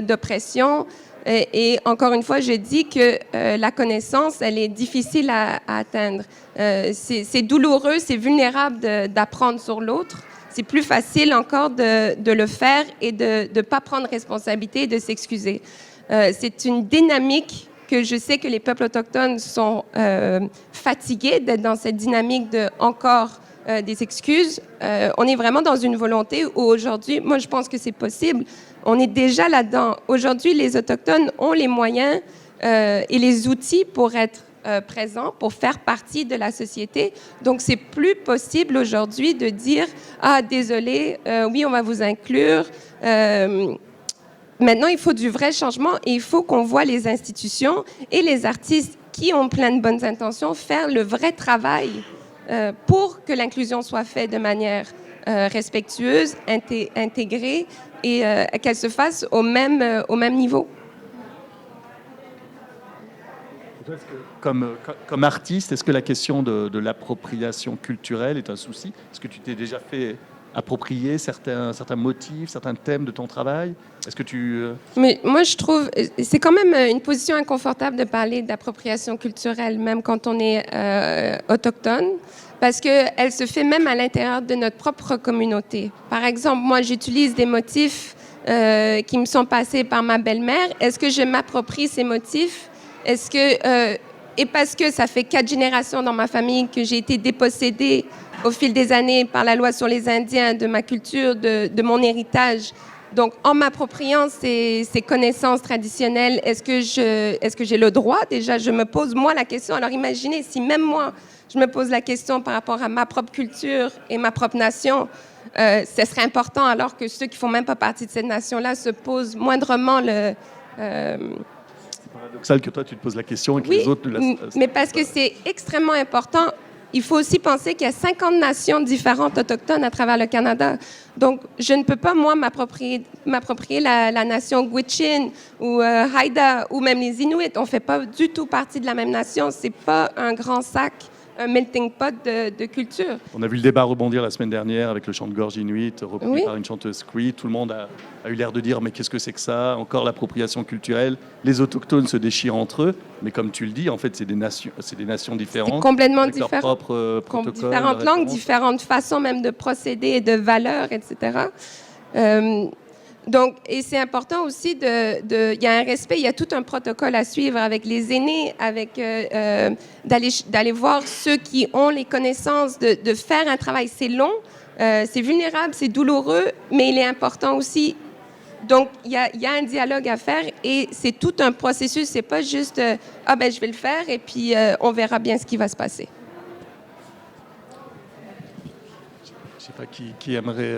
[SPEAKER 4] d'oppression? Et encore une fois, je dis que la connaissance, elle est difficile à atteindre. C'est douloureux, c'est vulnérable d'apprendre sur l'autre. C'est plus facile encore de le faire et de ne pas prendre responsabilité et de s'excuser. C'est une dynamique que je sais que les peuples autochtones sont fatigués d'être dans cette dynamique de encore des excuses. On est vraiment dans une volonté où aujourd'hui, moi je pense que c'est possible. On est déjà là-dedans. Aujourd'hui, les Autochtones ont les moyens et les outils pour être présents, pour faire partie de la société. Donc, c'est plus possible aujourd'hui de dire « Ah, désolé, oui, on va vous inclure. » Maintenant, il faut du vrai changement et il faut qu'on voit les institutions et les artistes qui ont plein de bonnes intentions faire le vrai travail pour que l'inclusion soit faite de manière respectueuse, intégrée et qu'elle se fasse au même niveau.
[SPEAKER 2] Comme artiste, est-ce que la question de l'appropriation culturelle est un souci? Est-ce que tu t'es déjà fait approprier certains motifs, certains thèmes de ton travail? Est-ce que tu...
[SPEAKER 4] Mais moi, je trouve, c'est quand même une position inconfortable de parler d'appropriation culturelle, même quand on est autochtone, parce qu'elle se fait même à l'intérieur de notre propre communauté. Par exemple, moi, j'utilise des motifs qui me sont passés par ma belle-mère. Est-ce que je m'approprie ces motifs? Est-ce que... et parce que ça fait 4 générations dans ma famille que j'ai été dépossédée au fil des années par la loi sur les Indiens, de ma culture, de mon héritage. Donc, en m'appropriant ces connaissances traditionnelles, est-ce que j'ai le droit? Déjà, je me pose, moi, la question. Alors, imaginez, si même moi, je me pose la question par rapport à ma propre culture et ma propre nation, ce serait important, alors que ceux qui ne font même pas partie de cette nation-là se posent moindrement le...
[SPEAKER 2] C'est paradoxal que toi, tu te poses la question et que
[SPEAKER 4] Oui,
[SPEAKER 2] les autres...
[SPEAKER 4] mais parce que c'est extrêmement important. Il faut aussi penser qu'il y a 50 nations différentes autochtones à travers le Canada. Donc, je ne peux pas, moi, m'approprier la nation Gwich'in ou Haida ou même les Inuits. On ne fait pas du tout partie de la même nation. Ce n'est pas un grand sac, un melting pot de culture.
[SPEAKER 2] On a vu le débat rebondir la semaine dernière avec le chant de gorge inuit, repris
[SPEAKER 4] Oui.
[SPEAKER 2] par une chanteuse cree. Tout le monde a eu l'air de dire « mais qu'est-ce que c'est que ça ?» Encore l'appropriation culturelle. Les autochtones se déchirent entre eux. Mais comme tu le dis, en fait, c'est des nations différentes.
[SPEAKER 4] C'est complètement
[SPEAKER 2] avec leurs
[SPEAKER 4] différent.
[SPEAKER 2] propres protocoles.
[SPEAKER 4] Différentes langues, différentes façons même de procéder et de valeurs, etc. Donc, et c'est important aussi il y a un respect, il y a tout un protocole à suivre avec les aînés, avec d'aller voir ceux qui ont les connaissances, de faire un travail. C'est long, c'est vulnérable, c'est douloureux, mais il est important aussi. Donc, il y a un dialogue à faire et c'est tout un processus. C'est pas juste ah ben je vais le faire et puis on verra bien ce qui va se passer.
[SPEAKER 2] Je sais pas qui aimerait...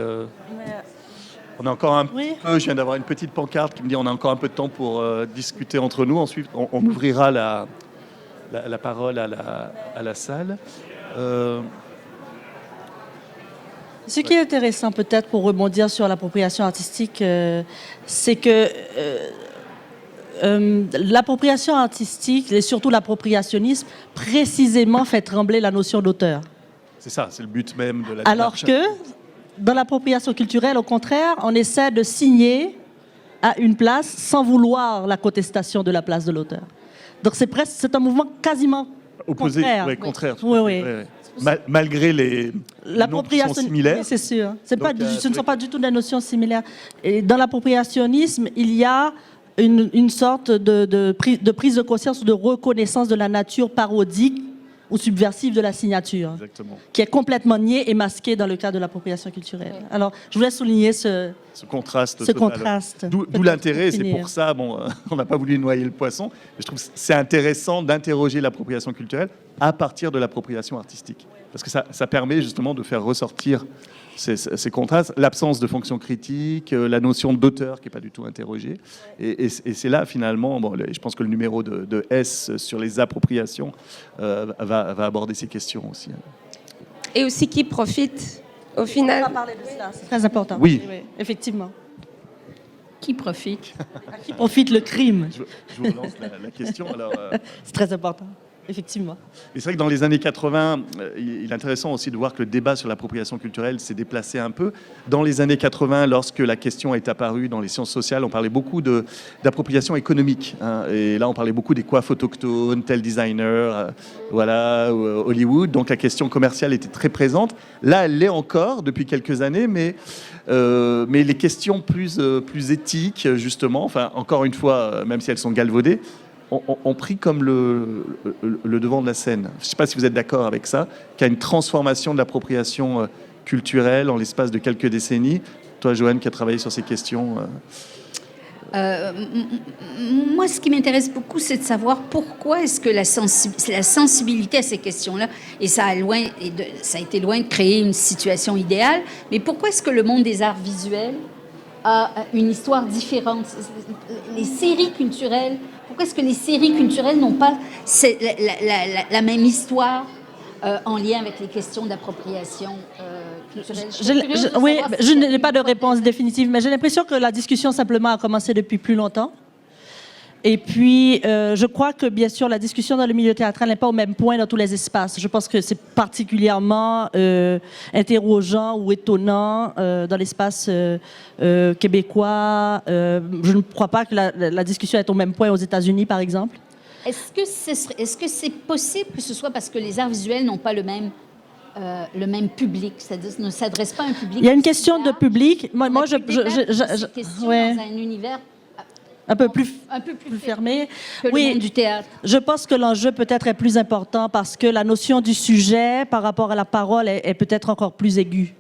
[SPEAKER 2] On a encore un peu, je viens d'avoir une petite pancarte qui me dit on a encore un peu de temps pour discuter entre nous. Ensuite, on ouvrira la parole à la salle.
[SPEAKER 3] Ce qui est intéressant peut-être pour rebondir sur l'appropriation artistique, c'est que l'appropriation artistique et surtout l'appropriationnisme précisément fait trembler la notion d'auteur.
[SPEAKER 2] C'est ça, c'est le but même de la
[SPEAKER 3] Alors
[SPEAKER 2] démarche.
[SPEAKER 3] que dans l'appropriation culturelle, au contraire, on essaie de signer à une place sans vouloir la contestation de la place de l'auteur. Donc c'est un mouvement quasiment
[SPEAKER 2] Opposé,
[SPEAKER 3] contraire.
[SPEAKER 2] ouais, contraire.
[SPEAKER 3] Oui, oui.
[SPEAKER 2] Ouais, ouais. Malgré les noms qui sont similaires.
[SPEAKER 3] Oui, c'est sûr. Ce ne sont
[SPEAKER 2] oui.
[SPEAKER 3] pas du tout des notions similaires. Et dans l'appropriationnisme, il y a une sorte de prise de conscience, de reconnaissance de la nature parodique ou subversive de la signature,
[SPEAKER 2] Exactement.
[SPEAKER 3] qui est complètement niée et masquée dans le cadre de l'appropriation culturelle. Alors, je voulais souligner ce
[SPEAKER 2] contraste.
[SPEAKER 3] contraste.
[SPEAKER 2] D'où l'intérêt, c'est pour ça, on n'a pas voulu noyer le poisson, mais je trouve que c'est intéressant d'interroger l'appropriation culturelle à partir de l'appropriation artistique. Parce que ça permet justement de faire ressortir ces contrastes, l'absence de fonction critique, la notion d'auteur qui n'est pas du tout interrogée. Et c'est là, finalement, je pense que le numéro de S sur les appropriations va aborder ces questions aussi.
[SPEAKER 4] Et aussi qui profite, au final.
[SPEAKER 3] On va parler de cela, c'est très important.
[SPEAKER 2] Oui.
[SPEAKER 3] Oui, effectivement.
[SPEAKER 5] Qui profite?
[SPEAKER 3] À qui profite le crime?
[SPEAKER 2] Je vous relance la question. Alors,
[SPEAKER 3] C'est très important, effectivement.
[SPEAKER 2] Et c'est vrai que dans les années 80, il est intéressant aussi de voir que le débat sur l'appropriation culturelle s'est déplacé un peu. Dans les années 80, lorsque la question est apparue dans les sciences sociales, on parlait beaucoup d'appropriation économique. Hein, et là, on parlait beaucoup des coiffes autochtones, tel designer, Hollywood. Donc la question commerciale était très présente. Là, elle l'est encore depuis quelques années, mais les questions plus éthiques, justement, enfin, encore une fois, même si elles sont galvaudées, ont pris comme le devant de la scène. Je ne sais pas si vous êtes d'accord avec ça, qu'il y a une transformation de l'appropriation culturelle en l'espace de quelques décennies. Toi, Joanne, qui a travaillé sur ces questions.
[SPEAKER 5] Moi, ce qui m'intéresse beaucoup, c'est de savoir pourquoi est-ce que la sensibilité à ces questions-là, et ça a été loin de créer une situation idéale, mais pourquoi est-ce que le monde des arts visuels a une histoire différente? Les séries culturelles, pourquoi est-ce que les séries culturelles n'ont pas la même histoire en lien avec les questions d'appropriation culturelle?
[SPEAKER 3] Je n'ai pas de réponse définitive, mais j'ai l'impression que la discussion simplement a commencé depuis plus longtemps. Et puis, je crois que, bien sûr, la discussion dans le milieu théâtral n'est pas au même point dans tous les espaces. Je pense que c'est particulièrement interrogeant ou étonnant dans l'espace québécois. Je ne crois pas que la discussion est au même point aux États-Unis, par exemple.
[SPEAKER 5] Est-ce que c'est possible que ce soit parce que les arts visuels n'ont pas le même public, c'est-à-dire ne s'adressent pas à un public?
[SPEAKER 3] Il y a une question de public. Moi,
[SPEAKER 5] dans un univers
[SPEAKER 3] un peu plus fermé.
[SPEAKER 5] Que le monde du théâtre.
[SPEAKER 3] Je pense que l'enjeu peut-être est plus important parce que la notion du sujet par rapport à la parole est peut-être encore plus aiguë.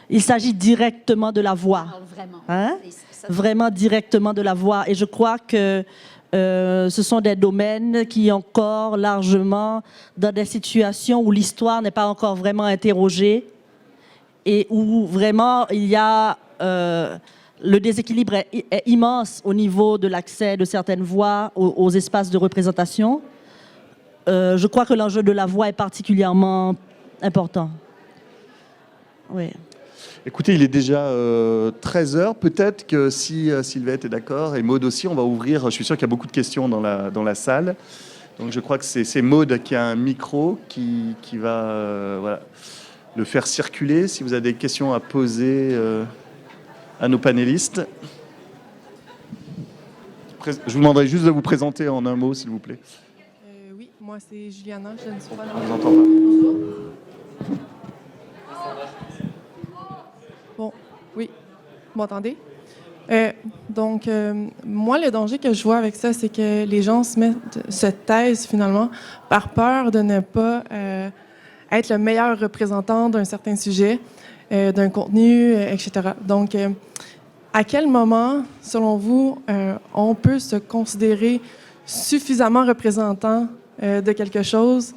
[SPEAKER 3] Il s'agit directement de la voix.
[SPEAKER 5] Vraiment.
[SPEAKER 3] Hein? Vraiment directement de la voix. Et je crois que ce sont des domaines qui encore largement, dans des situations où l'histoire n'est pas encore vraiment interrogée et où vraiment il y a... le déséquilibre est immense au niveau de l'accès de certaines voix aux espaces de représentation. Je crois que l'enjeu de la voix est particulièrement important. Oui.
[SPEAKER 2] Écoutez, il est déjà 13h. Peut-être que si Sylvette est d'accord, et Maude aussi, on va ouvrir. Je suis sûr qu'il y a beaucoup de questions dans la salle. Donc je crois que c'est Maude qui a un micro qui va voilà, le faire circuler. Si vous avez des questions à poser... à nos panélistes. Je vous demanderai juste de vous présenter en un mot, s'il vous plaît.
[SPEAKER 6] Oui, moi c'est Juliana, je ne suis pas là.
[SPEAKER 2] On vous entend pas.
[SPEAKER 6] Bon, oui, vous m'entendez? Moi, le danger que je vois avec ça, c'est que les gens se taisent finalement par peur de ne pas être le meilleur représentant d'un certain sujet, d'un contenu, etc. Donc, à quel moment, selon vous, on peut se considérer suffisamment représentant de quelque chose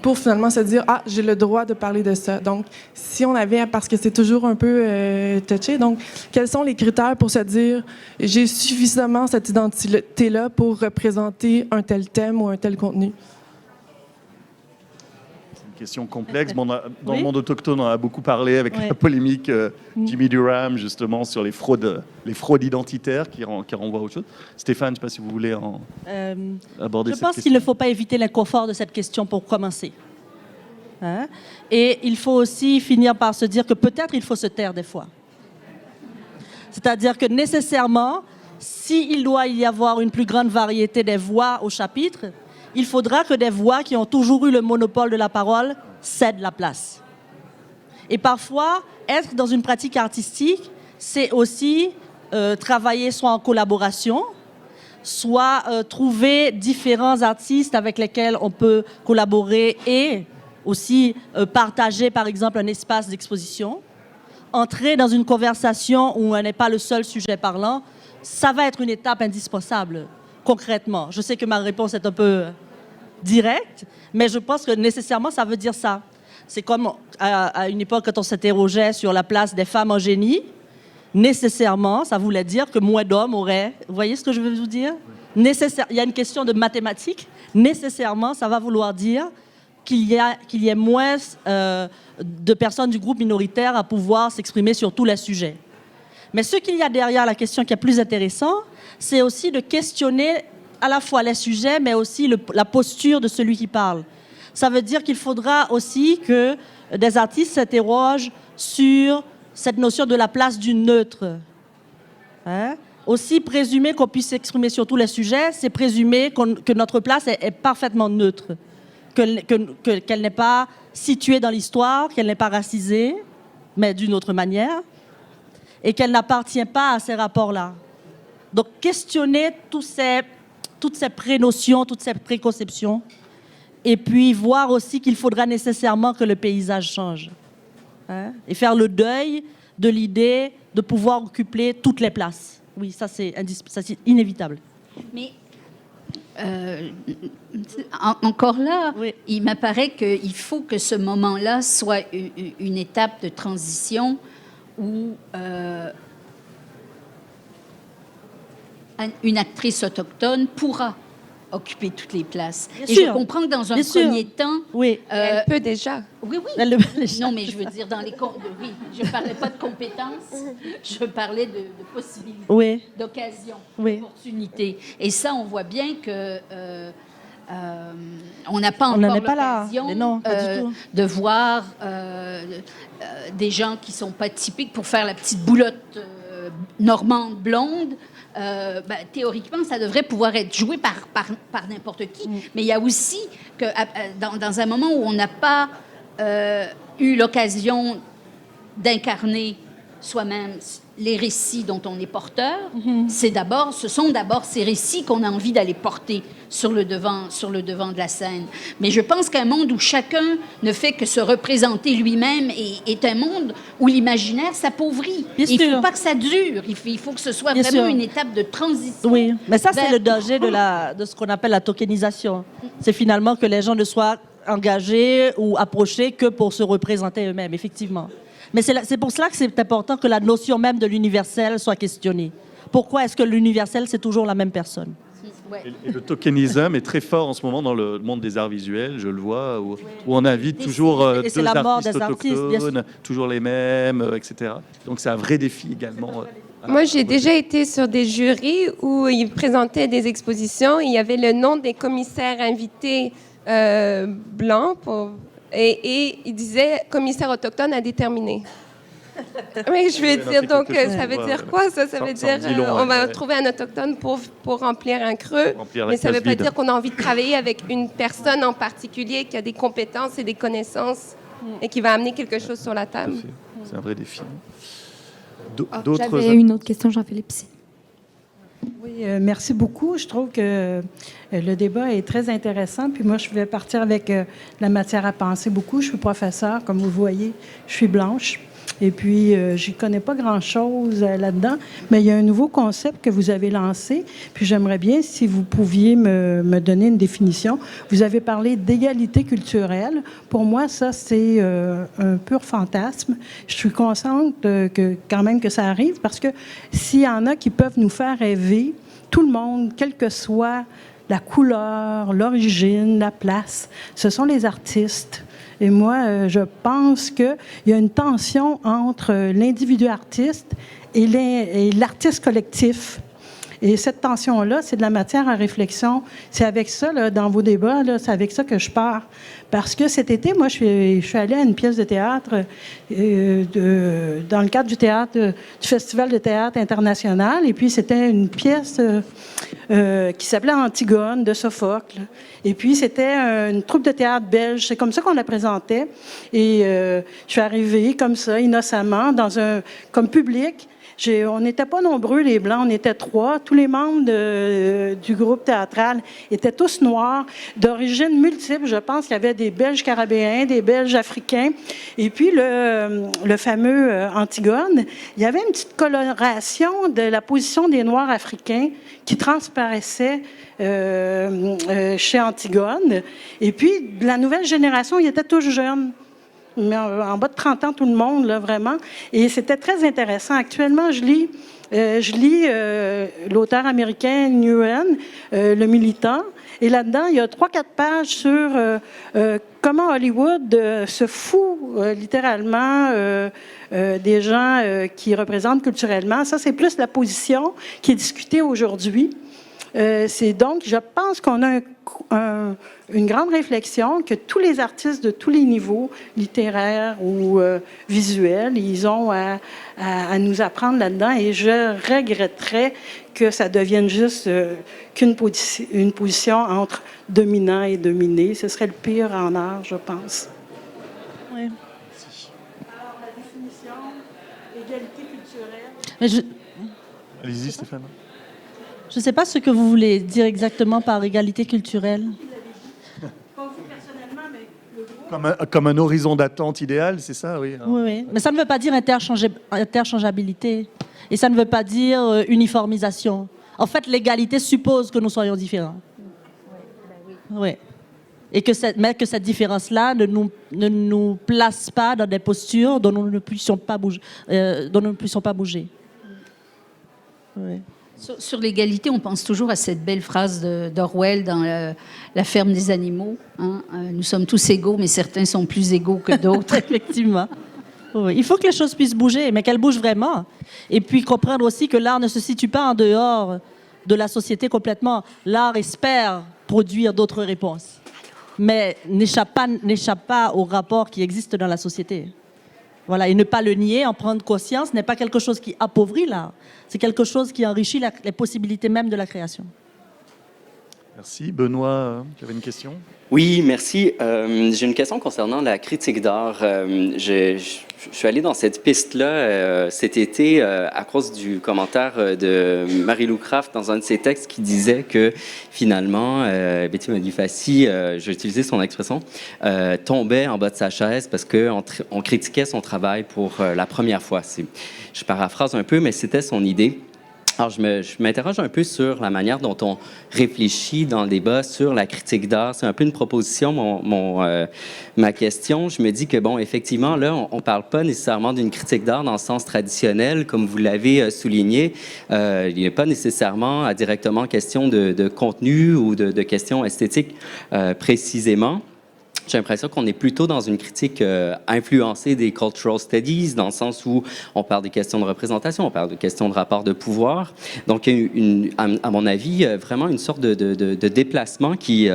[SPEAKER 6] pour finalement se dire « Ah, j'ai le droit de parler de ça ». Donc, si on avait, parce que c'est toujours un peu touché, donc, quels sont les critères pour se dire « J'ai suffisamment cette identité-là pour représenter un tel thème ou un tel contenu ».
[SPEAKER 2] Question complexe. Bon, dans le monde autochtone, on a beaucoup parlé avec la polémique Jimmy Durham, justement, sur les fraudes identitaires qui renvoient à autre chose. Stéphane, je ne sais pas si vous voulez aborder cette question.
[SPEAKER 3] Je pense qu'il ne faut pas éviter l'inconfort de cette question pour commencer. Hein? Et il faut aussi finir par se dire que peut-être il faut se taire des fois. C'est-à-dire que nécessairement, s'il doit y avoir une plus grande variété des voix au chapitre, il faudra que des voix qui ont toujours eu le monopole de la parole cèdent la place. Et parfois, être dans une pratique artistique, c'est aussi travailler soit en collaboration, soit trouver différents artistes avec lesquels on peut collaborer et aussi partager, par exemple, un espace d'exposition. Entrer dans une conversation où on n'est pas le seul sujet parlant, ça va être une étape indispensable, concrètement. Je sais que ma réponse est un peu directe, mais je pense que nécessairement, ça veut dire ça. C'est comme à une époque, quand on s'interrogeait sur la place des femmes en génie, nécessairement, ça voulait dire que moins d'hommes auraient... Vous voyez ce que je veux vous dire? Il y a une question de mathématiques. Nécessairement, ça va vouloir dire qu'il y ait moins de personnes du groupe minoritaire à pouvoir s'exprimer sur tous les sujets. Mais ce qu'il y a derrière la question qui est plus intéressant, c'est aussi de questionner à la fois les sujets, mais aussi la posture de celui qui parle. Ça veut dire qu'il faudra aussi que des artistes s'interrogent sur cette notion de la place du neutre. Hein? Aussi, présumer qu'on puisse s'exprimer sur tous les sujets, c'est présumer que notre place est parfaitement neutre, qu'elle n'est pas située dans l'histoire, qu'elle n'est pas racisée, mais d'une autre manière, et qu'elle n'appartient pas à ces rapports-là. Donc, questionner tous ces toutes ces prénotions, toutes ces préconceptions, et puis voir aussi qu'il faudra nécessairement que le paysage change. Hein? Et faire le deuil de l'idée de pouvoir occuper toutes les places. Oui, ça c'est inévitable.
[SPEAKER 5] Mais encore là,
[SPEAKER 3] Oui.
[SPEAKER 5] il m'apparaît qu'il faut que ce moment-là soit une étape de transition où une actrice autochtone pourra occuper toutes les places.
[SPEAKER 3] Bien
[SPEAKER 5] Et
[SPEAKER 3] sûr.
[SPEAKER 5] je comprends que dans un
[SPEAKER 3] Bien sûr.
[SPEAKER 5] premier temps...
[SPEAKER 3] Oui.
[SPEAKER 4] Elle peut déjà.
[SPEAKER 5] Oui, oui. Non, mais je veux dire, dans les... Oui, je ne parlais pas de compétences, je parlais de possibilités,
[SPEAKER 3] Oui.
[SPEAKER 5] d'occasions,
[SPEAKER 3] Oui.
[SPEAKER 5] d'opportunités. Et ça, on voit bien que... on n'a pas
[SPEAKER 3] On n'en
[SPEAKER 5] encore
[SPEAKER 3] est pas là.
[SPEAKER 5] l'occasion
[SPEAKER 3] Mais non, pas du tout.
[SPEAKER 5] de voir des gens qui ne sont pas typiques pour faire la petite boulotte normande blonde. Théoriquement, ça devrait pouvoir être joué par n'importe qui. Mais il y a aussi que dans un moment où on n'a pas eu l'occasion d'incarner soi-même les récits dont on est porteur, ce sont d'abord ces récits qu'on a envie d'aller porter sur le devant de la scène. Mais je pense qu'un monde où chacun ne fait que se représenter lui-même est un monde où l'imaginaire s'appauvrit.
[SPEAKER 3] Bien
[SPEAKER 5] Il ne
[SPEAKER 3] sûr.
[SPEAKER 5] faut pas que ça dure. Il faut que ce soit
[SPEAKER 3] Bien
[SPEAKER 5] vraiment
[SPEAKER 3] sûr.
[SPEAKER 5] une étape de transition.
[SPEAKER 3] Oui, mais ça, c'est
[SPEAKER 5] vers-
[SPEAKER 3] le danger de ce qu'on appelle la tokenisation. C'est finalement que les gens ne soient engagés ou approchés que pour se représenter eux-mêmes, effectivement. Mais c'est pour cela que c'est important que la notion même de l'universel soit questionnée. Pourquoi est-ce que l'universel, c'est toujours la même personne?
[SPEAKER 5] Ouais.
[SPEAKER 2] Et le tokenisme est très fort en ce moment dans le monde des arts visuels, je le vois, où on invite toujours
[SPEAKER 3] Et c'est
[SPEAKER 2] deux
[SPEAKER 3] la mort
[SPEAKER 2] artistes
[SPEAKER 3] des artistes, bien sûr.
[SPEAKER 2] autochtones, toujours les mêmes, etc. Donc c'est un vrai défi également.
[SPEAKER 4] Moi, j'ai déjà été sur des jurys où ils présentaient des expositions. Il y avait le nom des commissaires invités blancs et ils disaient commissaire autochtone à déterminer. Oui, je veux dire, donc ça veut dire quoi ça? Ça veut dire on va trouver un autochtone pour remplir un creux,
[SPEAKER 2] Remplir la
[SPEAKER 4] mais ça ne veut
[SPEAKER 2] case
[SPEAKER 4] pas
[SPEAKER 2] vide.
[SPEAKER 4] dire qu'on a envie de travailler avec une personne en particulier qui a des compétences et des connaissances et qui va amener quelque chose sur la
[SPEAKER 2] Tout à
[SPEAKER 4] table.
[SPEAKER 2] fait. C'est un vrai défi.
[SPEAKER 7] J'avais une autre question, Jean-Philippe.
[SPEAKER 8] Oui, merci beaucoup. Je trouve que le débat est très intéressant. Puis moi, je vais partir avec la matière à penser beaucoup. Je suis professeure, comme vous le voyez. Je suis blanche. Et puis, j'y connais pas grand-chose là-dedans. Mais il y a un nouveau concept que vous avez lancé. Puis j'aimerais bien, si vous pouviez me donner une définition. Vous avez parlé d'égalité culturelle. Pour moi, ça, c'est un pur fantasme. Je suis consciente quand même que ça arrive parce que s'il y en a qui peuvent nous faire rêver, tout le monde, quelle que soit la couleur, l'origine, la place, ce sont les artistes. Et moi, je pense qu'il y a une tension entre l'individu artiste et l'artiste collectif. Et cette tension-là, c'est de la matière à réflexion. C'est avec ça, là, dans vos débats, là, c'est avec ça que je pars. Parce que cet été, moi, je suis allée à une pièce de théâtre dans le cadre du théâtre, du Festival de théâtre international. Et puis, c'était une pièce qui s'appelait Antigone, de Sophocle. Et puis, c'était une troupe de théâtre belge. C'est comme ça qu'on la présentait. Et je suis arrivée comme ça, innocemment, comme public. On n'était pas nombreux, les Blancs, on était 3. Tous les membres du groupe théâtral étaient tous noirs, d'origine multiple. Je pense qu'il y avait des Belges carabéens, des Belges africains. Et puis, le fameux Antigone, il y avait une petite coloration de la position des Noirs africains qui transparaissait chez Antigone. Et puis, la nouvelle génération, ils étaient tous jeunes. Mais en bas de 30 ans, tout le monde, là, vraiment. Et c'était très intéressant. Actuellement, je lis l'auteur américain Nguyen, Le Militant. Et là-dedans, il y a 3-4 pages sur comment Hollywood se fout littéralement des gens qui représentent culturellement. Ça, c'est plus la position qui est discutée aujourd'hui. C'est donc, je pense qu'on a une grande réflexion que tous les artistes de tous les niveaux, littéraires ou visuels, ils ont à nous apprendre là-dedans. Et je regretterais que ça devienne juste une position entre dominant et dominé. Ce serait le pire en art, je pense.
[SPEAKER 3] Oui.
[SPEAKER 8] Alors, la définition, égalité culturelle.
[SPEAKER 3] Mais
[SPEAKER 2] Allez-y, Stéphane.
[SPEAKER 3] Je ne sais pas ce que vous voulez dire exactement par égalité culturelle.
[SPEAKER 2] Comme un horizon d'attente idéal, c'est ça, oui.
[SPEAKER 3] Oui, oui. Mais ça ne veut pas dire interchangeabilité. Et ça ne veut pas dire uniformisation. En fait, l'égalité suppose que nous soyons différents. Oui. Et que cette différence-là ne nous place pas dans des postures dont nous ne puissions pas bouger. Oui.
[SPEAKER 5] Sur l'égalité, on pense toujours à cette belle phrase d'Orwell dans La ferme des animaux. Hein. Nous sommes tous égaux, mais certains sont plus égaux que d'autres.
[SPEAKER 3] Effectivement. Oui. Il faut que les choses puissent bouger, mais qu'elles bougent vraiment. Et puis comprendre aussi que l'art ne se situe pas en dehors de la société complètement. L'art espère produire d'autres réponses, mais n'échappe pas aux rapports qui existent dans la société. Voilà, et ne pas le nier, en prendre conscience, n'est pas quelque chose qui appauvrit l'art. C'est quelque chose qui enrichit les possibilités même de la création.
[SPEAKER 2] Merci. Benoît, tu avais une question?
[SPEAKER 7] Oui, merci. J'ai une question concernant la critique d'art. Je suis allé dans cette piste-là cet été à cause du commentaire de Marie-Lou Craft dans un de ses textes qui disait que finalement, Betty Modifassi, je vais utiliser son expression, tombait en bas de sa chaise parce qu'on critiquait son travail pour la première fois. Je paraphrase un peu, mais c'était son idée. Alors, je m'interroge un peu sur la manière dont on réfléchit dans le débat sur la critique d'art. C'est un peu une proposition, ma question. Je me dis que, bon, effectivement, là, on ne parle pas nécessairement d'une critique d'art dans le sens traditionnel, comme vous l'avez souligné. Il n'est pas nécessairement directement question de contenu ou de questions esthétiques précisément. J'ai l'impression qu'on est plutôt dans une critique influencée des cultural studies, dans le sens où on parle des questions de représentation, on parle de questions de rapport de pouvoir. Donc, à mon avis, vraiment une sorte de déplacement qui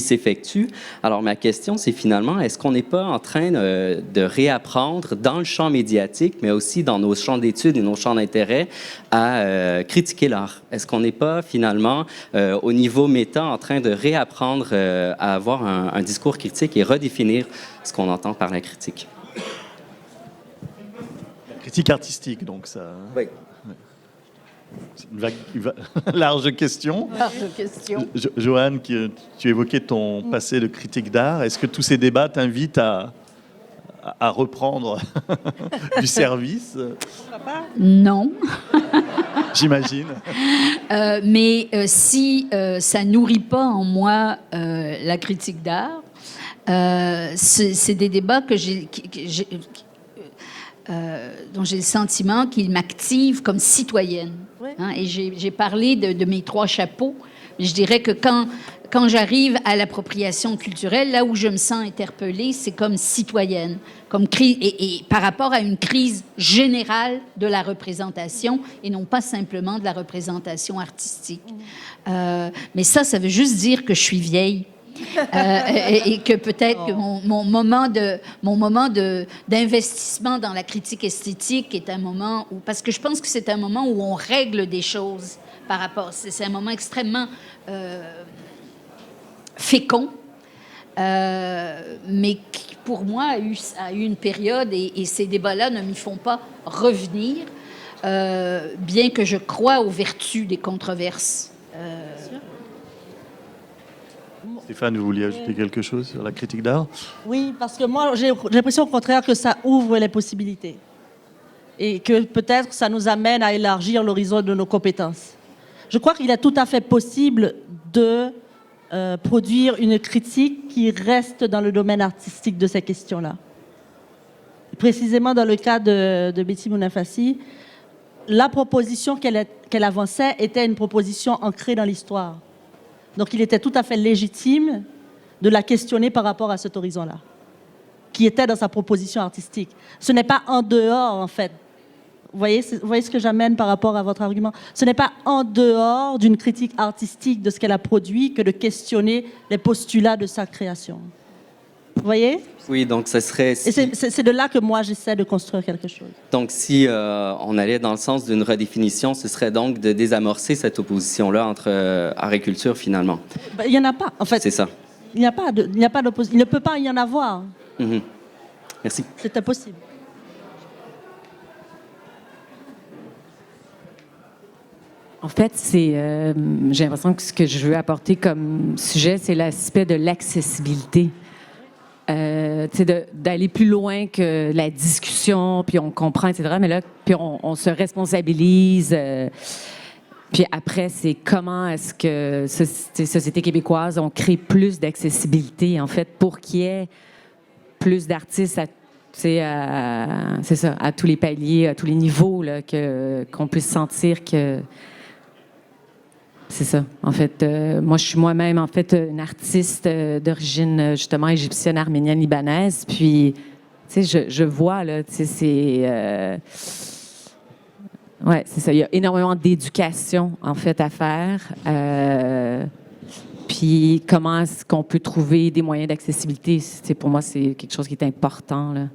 [SPEAKER 7] s'effectue. Alors, ma question, c'est finalement, est-ce qu'on n'est pas en train de réapprendre dans le champ médiatique, mais aussi dans nos champs d'études et nos champs d'intérêt, à critiquer l'art? Est-ce qu'on n'est pas finalement, au niveau méta, en train de réapprendre à avoir un discours critique et redéfinir ce qu'on entend par la critique?
[SPEAKER 2] Critique artistique, donc ça.
[SPEAKER 7] Oui.
[SPEAKER 2] C'est une large question.
[SPEAKER 5] Large question.
[SPEAKER 2] Joanne, tu évoquais ton passé de critique d'art. Est-ce que tous ces débats t'invitent à reprendre du service?
[SPEAKER 5] Non.
[SPEAKER 2] J'imagine.
[SPEAKER 5] Mais si ça nourrit pas en moi la critique d'art, c'est des débats dont j'ai le sentiment qu'ils m'activent comme citoyenne.
[SPEAKER 3] Oui.
[SPEAKER 5] Hein, et j'ai parlé de mes 3 chapeaux. Mais je dirais que quand j'arrive à l'appropriation culturelle, là où je me sens interpellée, c'est comme citoyenne, comme et par rapport à une crise générale de la représentation et non pas simplement de la représentation artistique. Mais ça veut juste dire que je suis vieille. Et que peut-être que mon moment d'investissement dans la critique esthétique est un moment où... Parce que je pense que c'est un moment où on règle des choses par rapport... C'est un moment extrêmement fécond, mais qui, pour moi, a eu une période, et ces débats-là ne m'y font pas revenir, bien que je crois aux vertus des controverses.
[SPEAKER 2] Stéphane, vous vouliez ajouter quelque chose sur la critique d'art?
[SPEAKER 3] Oui, parce que moi, j'ai l'impression au contraire que ça ouvre les possibilités. Et que peut-être ça nous amène à élargir l'horizon de nos compétences. Je crois qu'il est tout à fait possible de produire une critique qui reste dans le domaine artistique de ces questions-là. Précisément dans le cas de Betty Modifassi, la proposition qu'elle avançait était une proposition ancrée dans l'histoire. Donc, il était tout à fait légitime de la questionner par rapport à cet horizon-là, qui était dans sa proposition artistique. Ce n'est pas en dehors, en fait. Vous voyez ce que j'amène par rapport à votre argument? Ce n'est pas en dehors d'une critique artistique de ce qu'elle a produit que de questionner les postulats de sa création. Vous voyez?
[SPEAKER 7] Oui, donc ce serait...
[SPEAKER 3] Et c'est de là que moi, j'essaie de construire quelque chose.
[SPEAKER 7] Donc, si on allait dans le sance d'une redéfinition, ce serait donc de désamorcer cette opposition-là entre art et culture, finalement.
[SPEAKER 3] Ben, il n'y en a pas, en fait.
[SPEAKER 7] C'est ça.
[SPEAKER 3] Il n'y a pas d'opposition. Il ne peut pas y en avoir.
[SPEAKER 7] Mm-hmm. Merci.
[SPEAKER 3] C'est impossible.
[SPEAKER 9] En fait, j'ai l'impression que ce que je veux apporter comme sujet, c'est l'aspect de l'accessibilité. D'aller plus loin que la discussion, puis on comprend, etc. Mais là, puis on se responsabilise. Puis après, c'est comment est-ce que Société québécoise, on crée plus d'accessibilité, en fait, pour qu'il y ait plus d'artistes c'est ça, à tous les paliers, à tous les niveaux, là, qu'on puisse sentir que... C'est ça. En fait, moi, je suis moi-même, en fait, une artiste d'origine, justement, égyptienne, arménienne, libanaise. Puis, tu sais, je vois, là, tu sais, c'est... ouais, c'est ça. Il y a énormément d'éducation, en fait, à faire. Puis, comment est-ce qu'on peut trouver des moyens d'accessibilité? Pour moi, c'est quelque chose qui est important, là.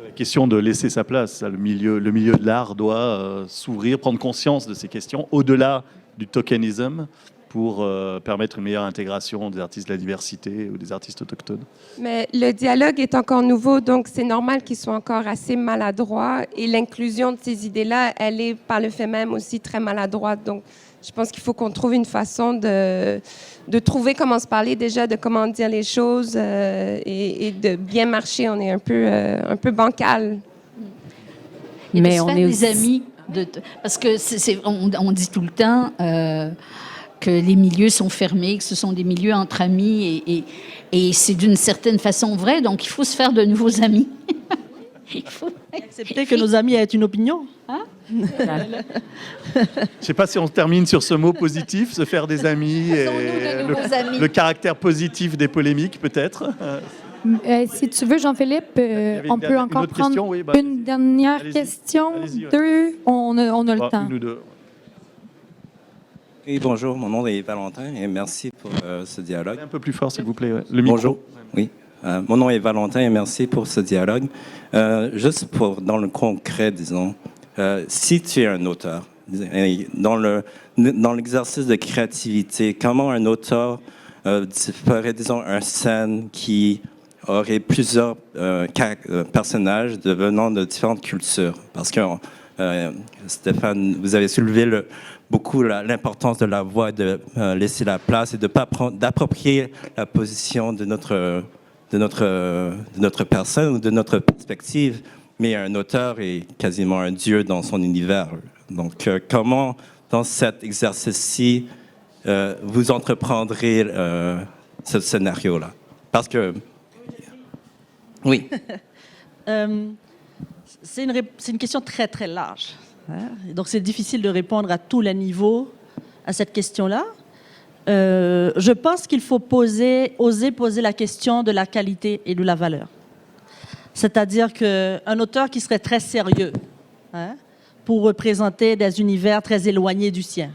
[SPEAKER 2] La question de laisser sa place. Le milieu de l'art doit s'ouvrir, prendre conscience de ces questions, au-delà du tokenisme, pour permettre une meilleure intégration des artistes de la diversité ou des artistes autochtones.
[SPEAKER 4] Mais le dialogue est encore nouveau, donc c'est normal qu'il soit encore assez maladroit. Et l'inclusion de ces idées-là, elle est par le fait même aussi très maladroite. Donc, je pense qu'il faut qu'on trouve une façon de trouver comment se parler déjà, de comment dire les choses et de bien marcher. On est un peu bancal.
[SPEAKER 5] Et
[SPEAKER 9] mais
[SPEAKER 5] de se
[SPEAKER 9] on
[SPEAKER 5] faire
[SPEAKER 9] est
[SPEAKER 5] des
[SPEAKER 9] aussi...
[SPEAKER 5] amis, parce que on dit tout le temps que les milieux sont fermés, que ce sont des milieux entre amis, et c'est d'une certaine façon vrai. Donc il faut se faire de nouveaux amis. Il faut
[SPEAKER 3] Accepter que nos amis aient une opinion.
[SPEAKER 2] Je ne sais pas si on termine sur ce mot positif, se faire des amis, et
[SPEAKER 5] Faisons-nous de nouveaux amis.
[SPEAKER 2] le caractère positif des polémiques, peut-être.
[SPEAKER 10] Si tu veux, Jean-Philippe, on peut encore prendre
[SPEAKER 2] question, oui,
[SPEAKER 10] une dernière
[SPEAKER 2] allez-y.
[SPEAKER 10] question.
[SPEAKER 2] Allez-y, ouais.
[SPEAKER 10] Deux, on a le temps.
[SPEAKER 2] Une ou deux.
[SPEAKER 11] Oui, bonjour, mon nom est Valentin et merci pour ce dialogue.
[SPEAKER 2] Un peu plus fort, s'il vous plaît. Ouais. Le micro.
[SPEAKER 11] Bonjour, oui. Mon nom est Valentin et merci pour ce dialogue. Juste dans le concret, disons, si tu es un auteur, dans l'exercice de créativité, comment un auteur ferait, disons, une scène qui aurait plusieurs personnages venant de différentes cultures? Parce que, Stéphane, vous avez soulevé beaucoup l'importance de la voix, de laisser la place et d'approprier la position de notre personne ou de notre perspective. Mais un auteur est quasiment un dieu dans son univers. Donc, comment, dans cet exercice-ci, vous entreprendrez ce scénario-là? Parce que... Oui.
[SPEAKER 3] C'est une question très, très large. Hein? Donc, c'est difficile de répondre à tous les niveaux à cette question-là. Je pense qu'il faut oser poser la question de la qualité et de la valeur. C'est-à-dire qu'un auteur qui serait très sérieux, hein, pour représenter des univers très éloignés du sien,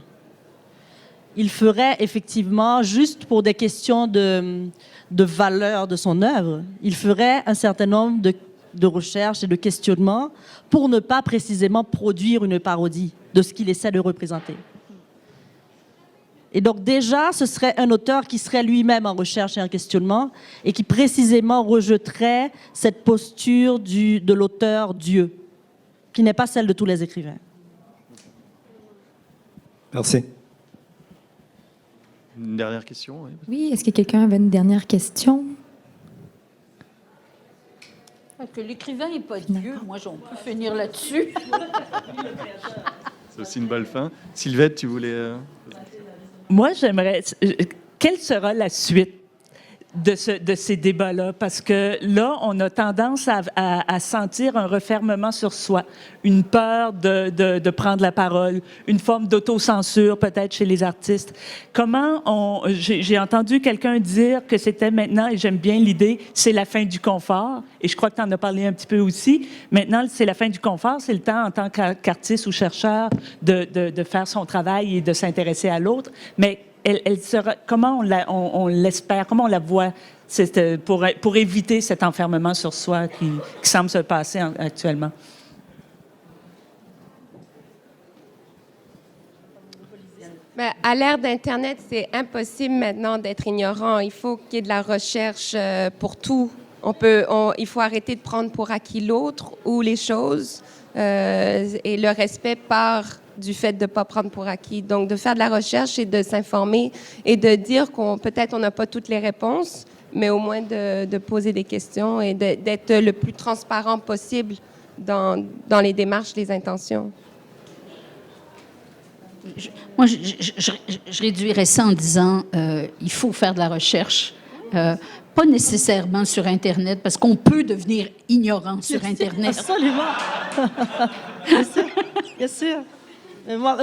[SPEAKER 3] il ferait effectivement, juste pour des questions de valeur de son œuvre, il ferait un certain nombre de recherches et de questionnements pour ne pas précisément produire une parodie de ce qu'il essaie de représenter. Et donc déjà, ce serait un auteur qui serait lui-même en recherche et en questionnement et qui précisément rejetterait cette posture de l'auteur Dieu, qui n'est pas celle de tous les écrivains.
[SPEAKER 11] Merci.
[SPEAKER 2] Une dernière question? Oui.
[SPEAKER 10] Oui, est-ce que quelqu'un avait une dernière question?
[SPEAKER 5] Que l'écrivain n'est pas Dieu, moi, on peut finir là-dessus.
[SPEAKER 2] C'est aussi une belle fin. Sylvette, tu voulais...
[SPEAKER 1] Moi, j'aimerais... Quelle sera la suite de ces débats-là? Parce que là, on a tendance à sentir un refermement sur soi, une peur de prendre la parole, une forme d'autocensure peut-être chez les artistes. J'ai entendu quelqu'un dire que c'était maintenant, et j'aime bien l'idée, c'est la fin du confort, et je crois que tu en as parlé un petit peu aussi. Maintenant, c'est la fin du confort, c'est le temps en tant qu'artiste ou chercheur de faire son travail et de s'intéresser à l'autre, mais elle sera, comment on l'espère, comment on la voit pour éviter cet enfermement sur soi qui semble se passer actuellement?
[SPEAKER 4] Ben, à l'ère d'Internet, c'est impossible maintenant d'être ignorant. Il faut qu'il y ait de la recherche pour tout. Il faut arrêter de prendre pour acquis l'autre ou les choses et le respect par du fait de ne pas prendre pour acquis. Donc, de faire de la recherche et de s'informer et de dire peut-être on n'a pas toutes les réponses, mais au moins de poser des questions et d'être le plus transparent possible dans les démarches, les intentions.
[SPEAKER 5] Moi, je réduirais ça en disant il faut faire de la recherche. Pas nécessairement sur Internet, parce qu'on peut devenir ignorant sur Internet.
[SPEAKER 3] Absolument. Bien sûr. Bien sûr. Mais moi,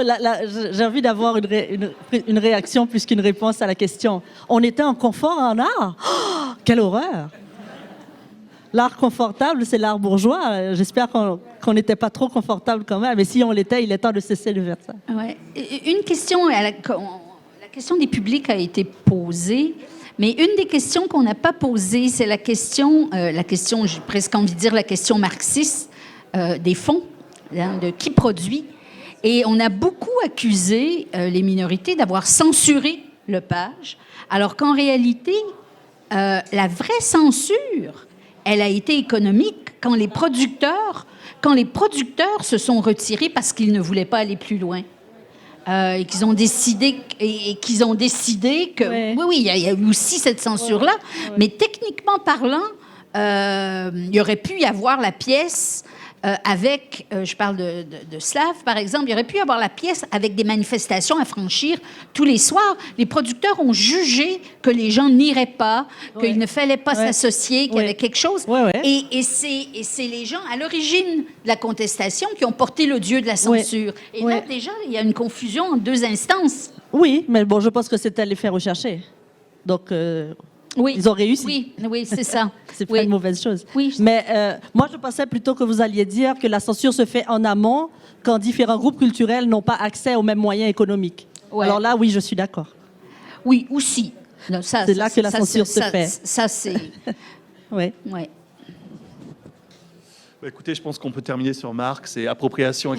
[SPEAKER 3] j'ai envie d'avoir une réaction plus qu'une réponse à la question. On était en confort en art? Oh, quelle horreur! L'art confortable, c'est l'art bourgeois. J'espère qu'on n'était pas trop confortable quand même. Mais si on l'était, il est temps de cesser de faire ça.
[SPEAKER 5] Ouais. Une question, la question des publics a été posée, mais une des questions qu'on n'a pas posées, c'est la question, j'ai presque envie de dire la question marxiste des fonds, hein, de qui produit. Et on a beaucoup accusé les minorités d'avoir censuré le page, alors qu'en réalité, la vraie censure, elle a été économique quand les producteurs se sont retirés parce qu'ils ne voulaient pas aller plus loin. Et qu'ils ont décidé que oui, il y a eu aussi cette censure-là, mais techniquement parlant, il y aurait pu y avoir la pièce avec, je parle de Slav, par exemple, il y aurait pu y avoir la pièce avec des manifestations à franchir tous les soirs. Les producteurs ont jugé que les gens n'iraient pas, qu'il ne fallait pas s'associer, qu'il y avait quelque chose. Et c'est les gens, à l'origine de la contestation, qui ont porté le dieu de la censure. Et là, déjà, il y a une confusion en deux instances.
[SPEAKER 3] Oui, mais bon, je pense que c'était les faire rechercher. Donc... ils ont réussi.
[SPEAKER 5] Oui, c'est ça.
[SPEAKER 3] C'est pas une mauvaise chose.
[SPEAKER 5] Oui.
[SPEAKER 3] Mais moi, je pensais plutôt que vous alliez dire que la censure se fait en amont quand différents groupes culturels n'ont pas accès aux mêmes moyens économiques. Ouais. Alors là, oui, je suis d'accord.
[SPEAKER 5] Oui, aussi.
[SPEAKER 3] C'est là que la censure se fait.
[SPEAKER 5] Ça, c'est...
[SPEAKER 3] Oui.
[SPEAKER 5] Ouais.
[SPEAKER 2] Écoutez, je pense qu'on peut terminer sur Marx et appropriation,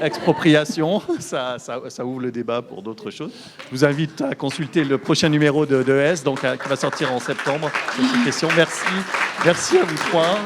[SPEAKER 2] expropriation. Ça ouvre le débat pour d'autres choses. Je vous invite à consulter le prochain numéro de ES, donc, qui va sortir en septembre sur cette question. Merci à vous trois.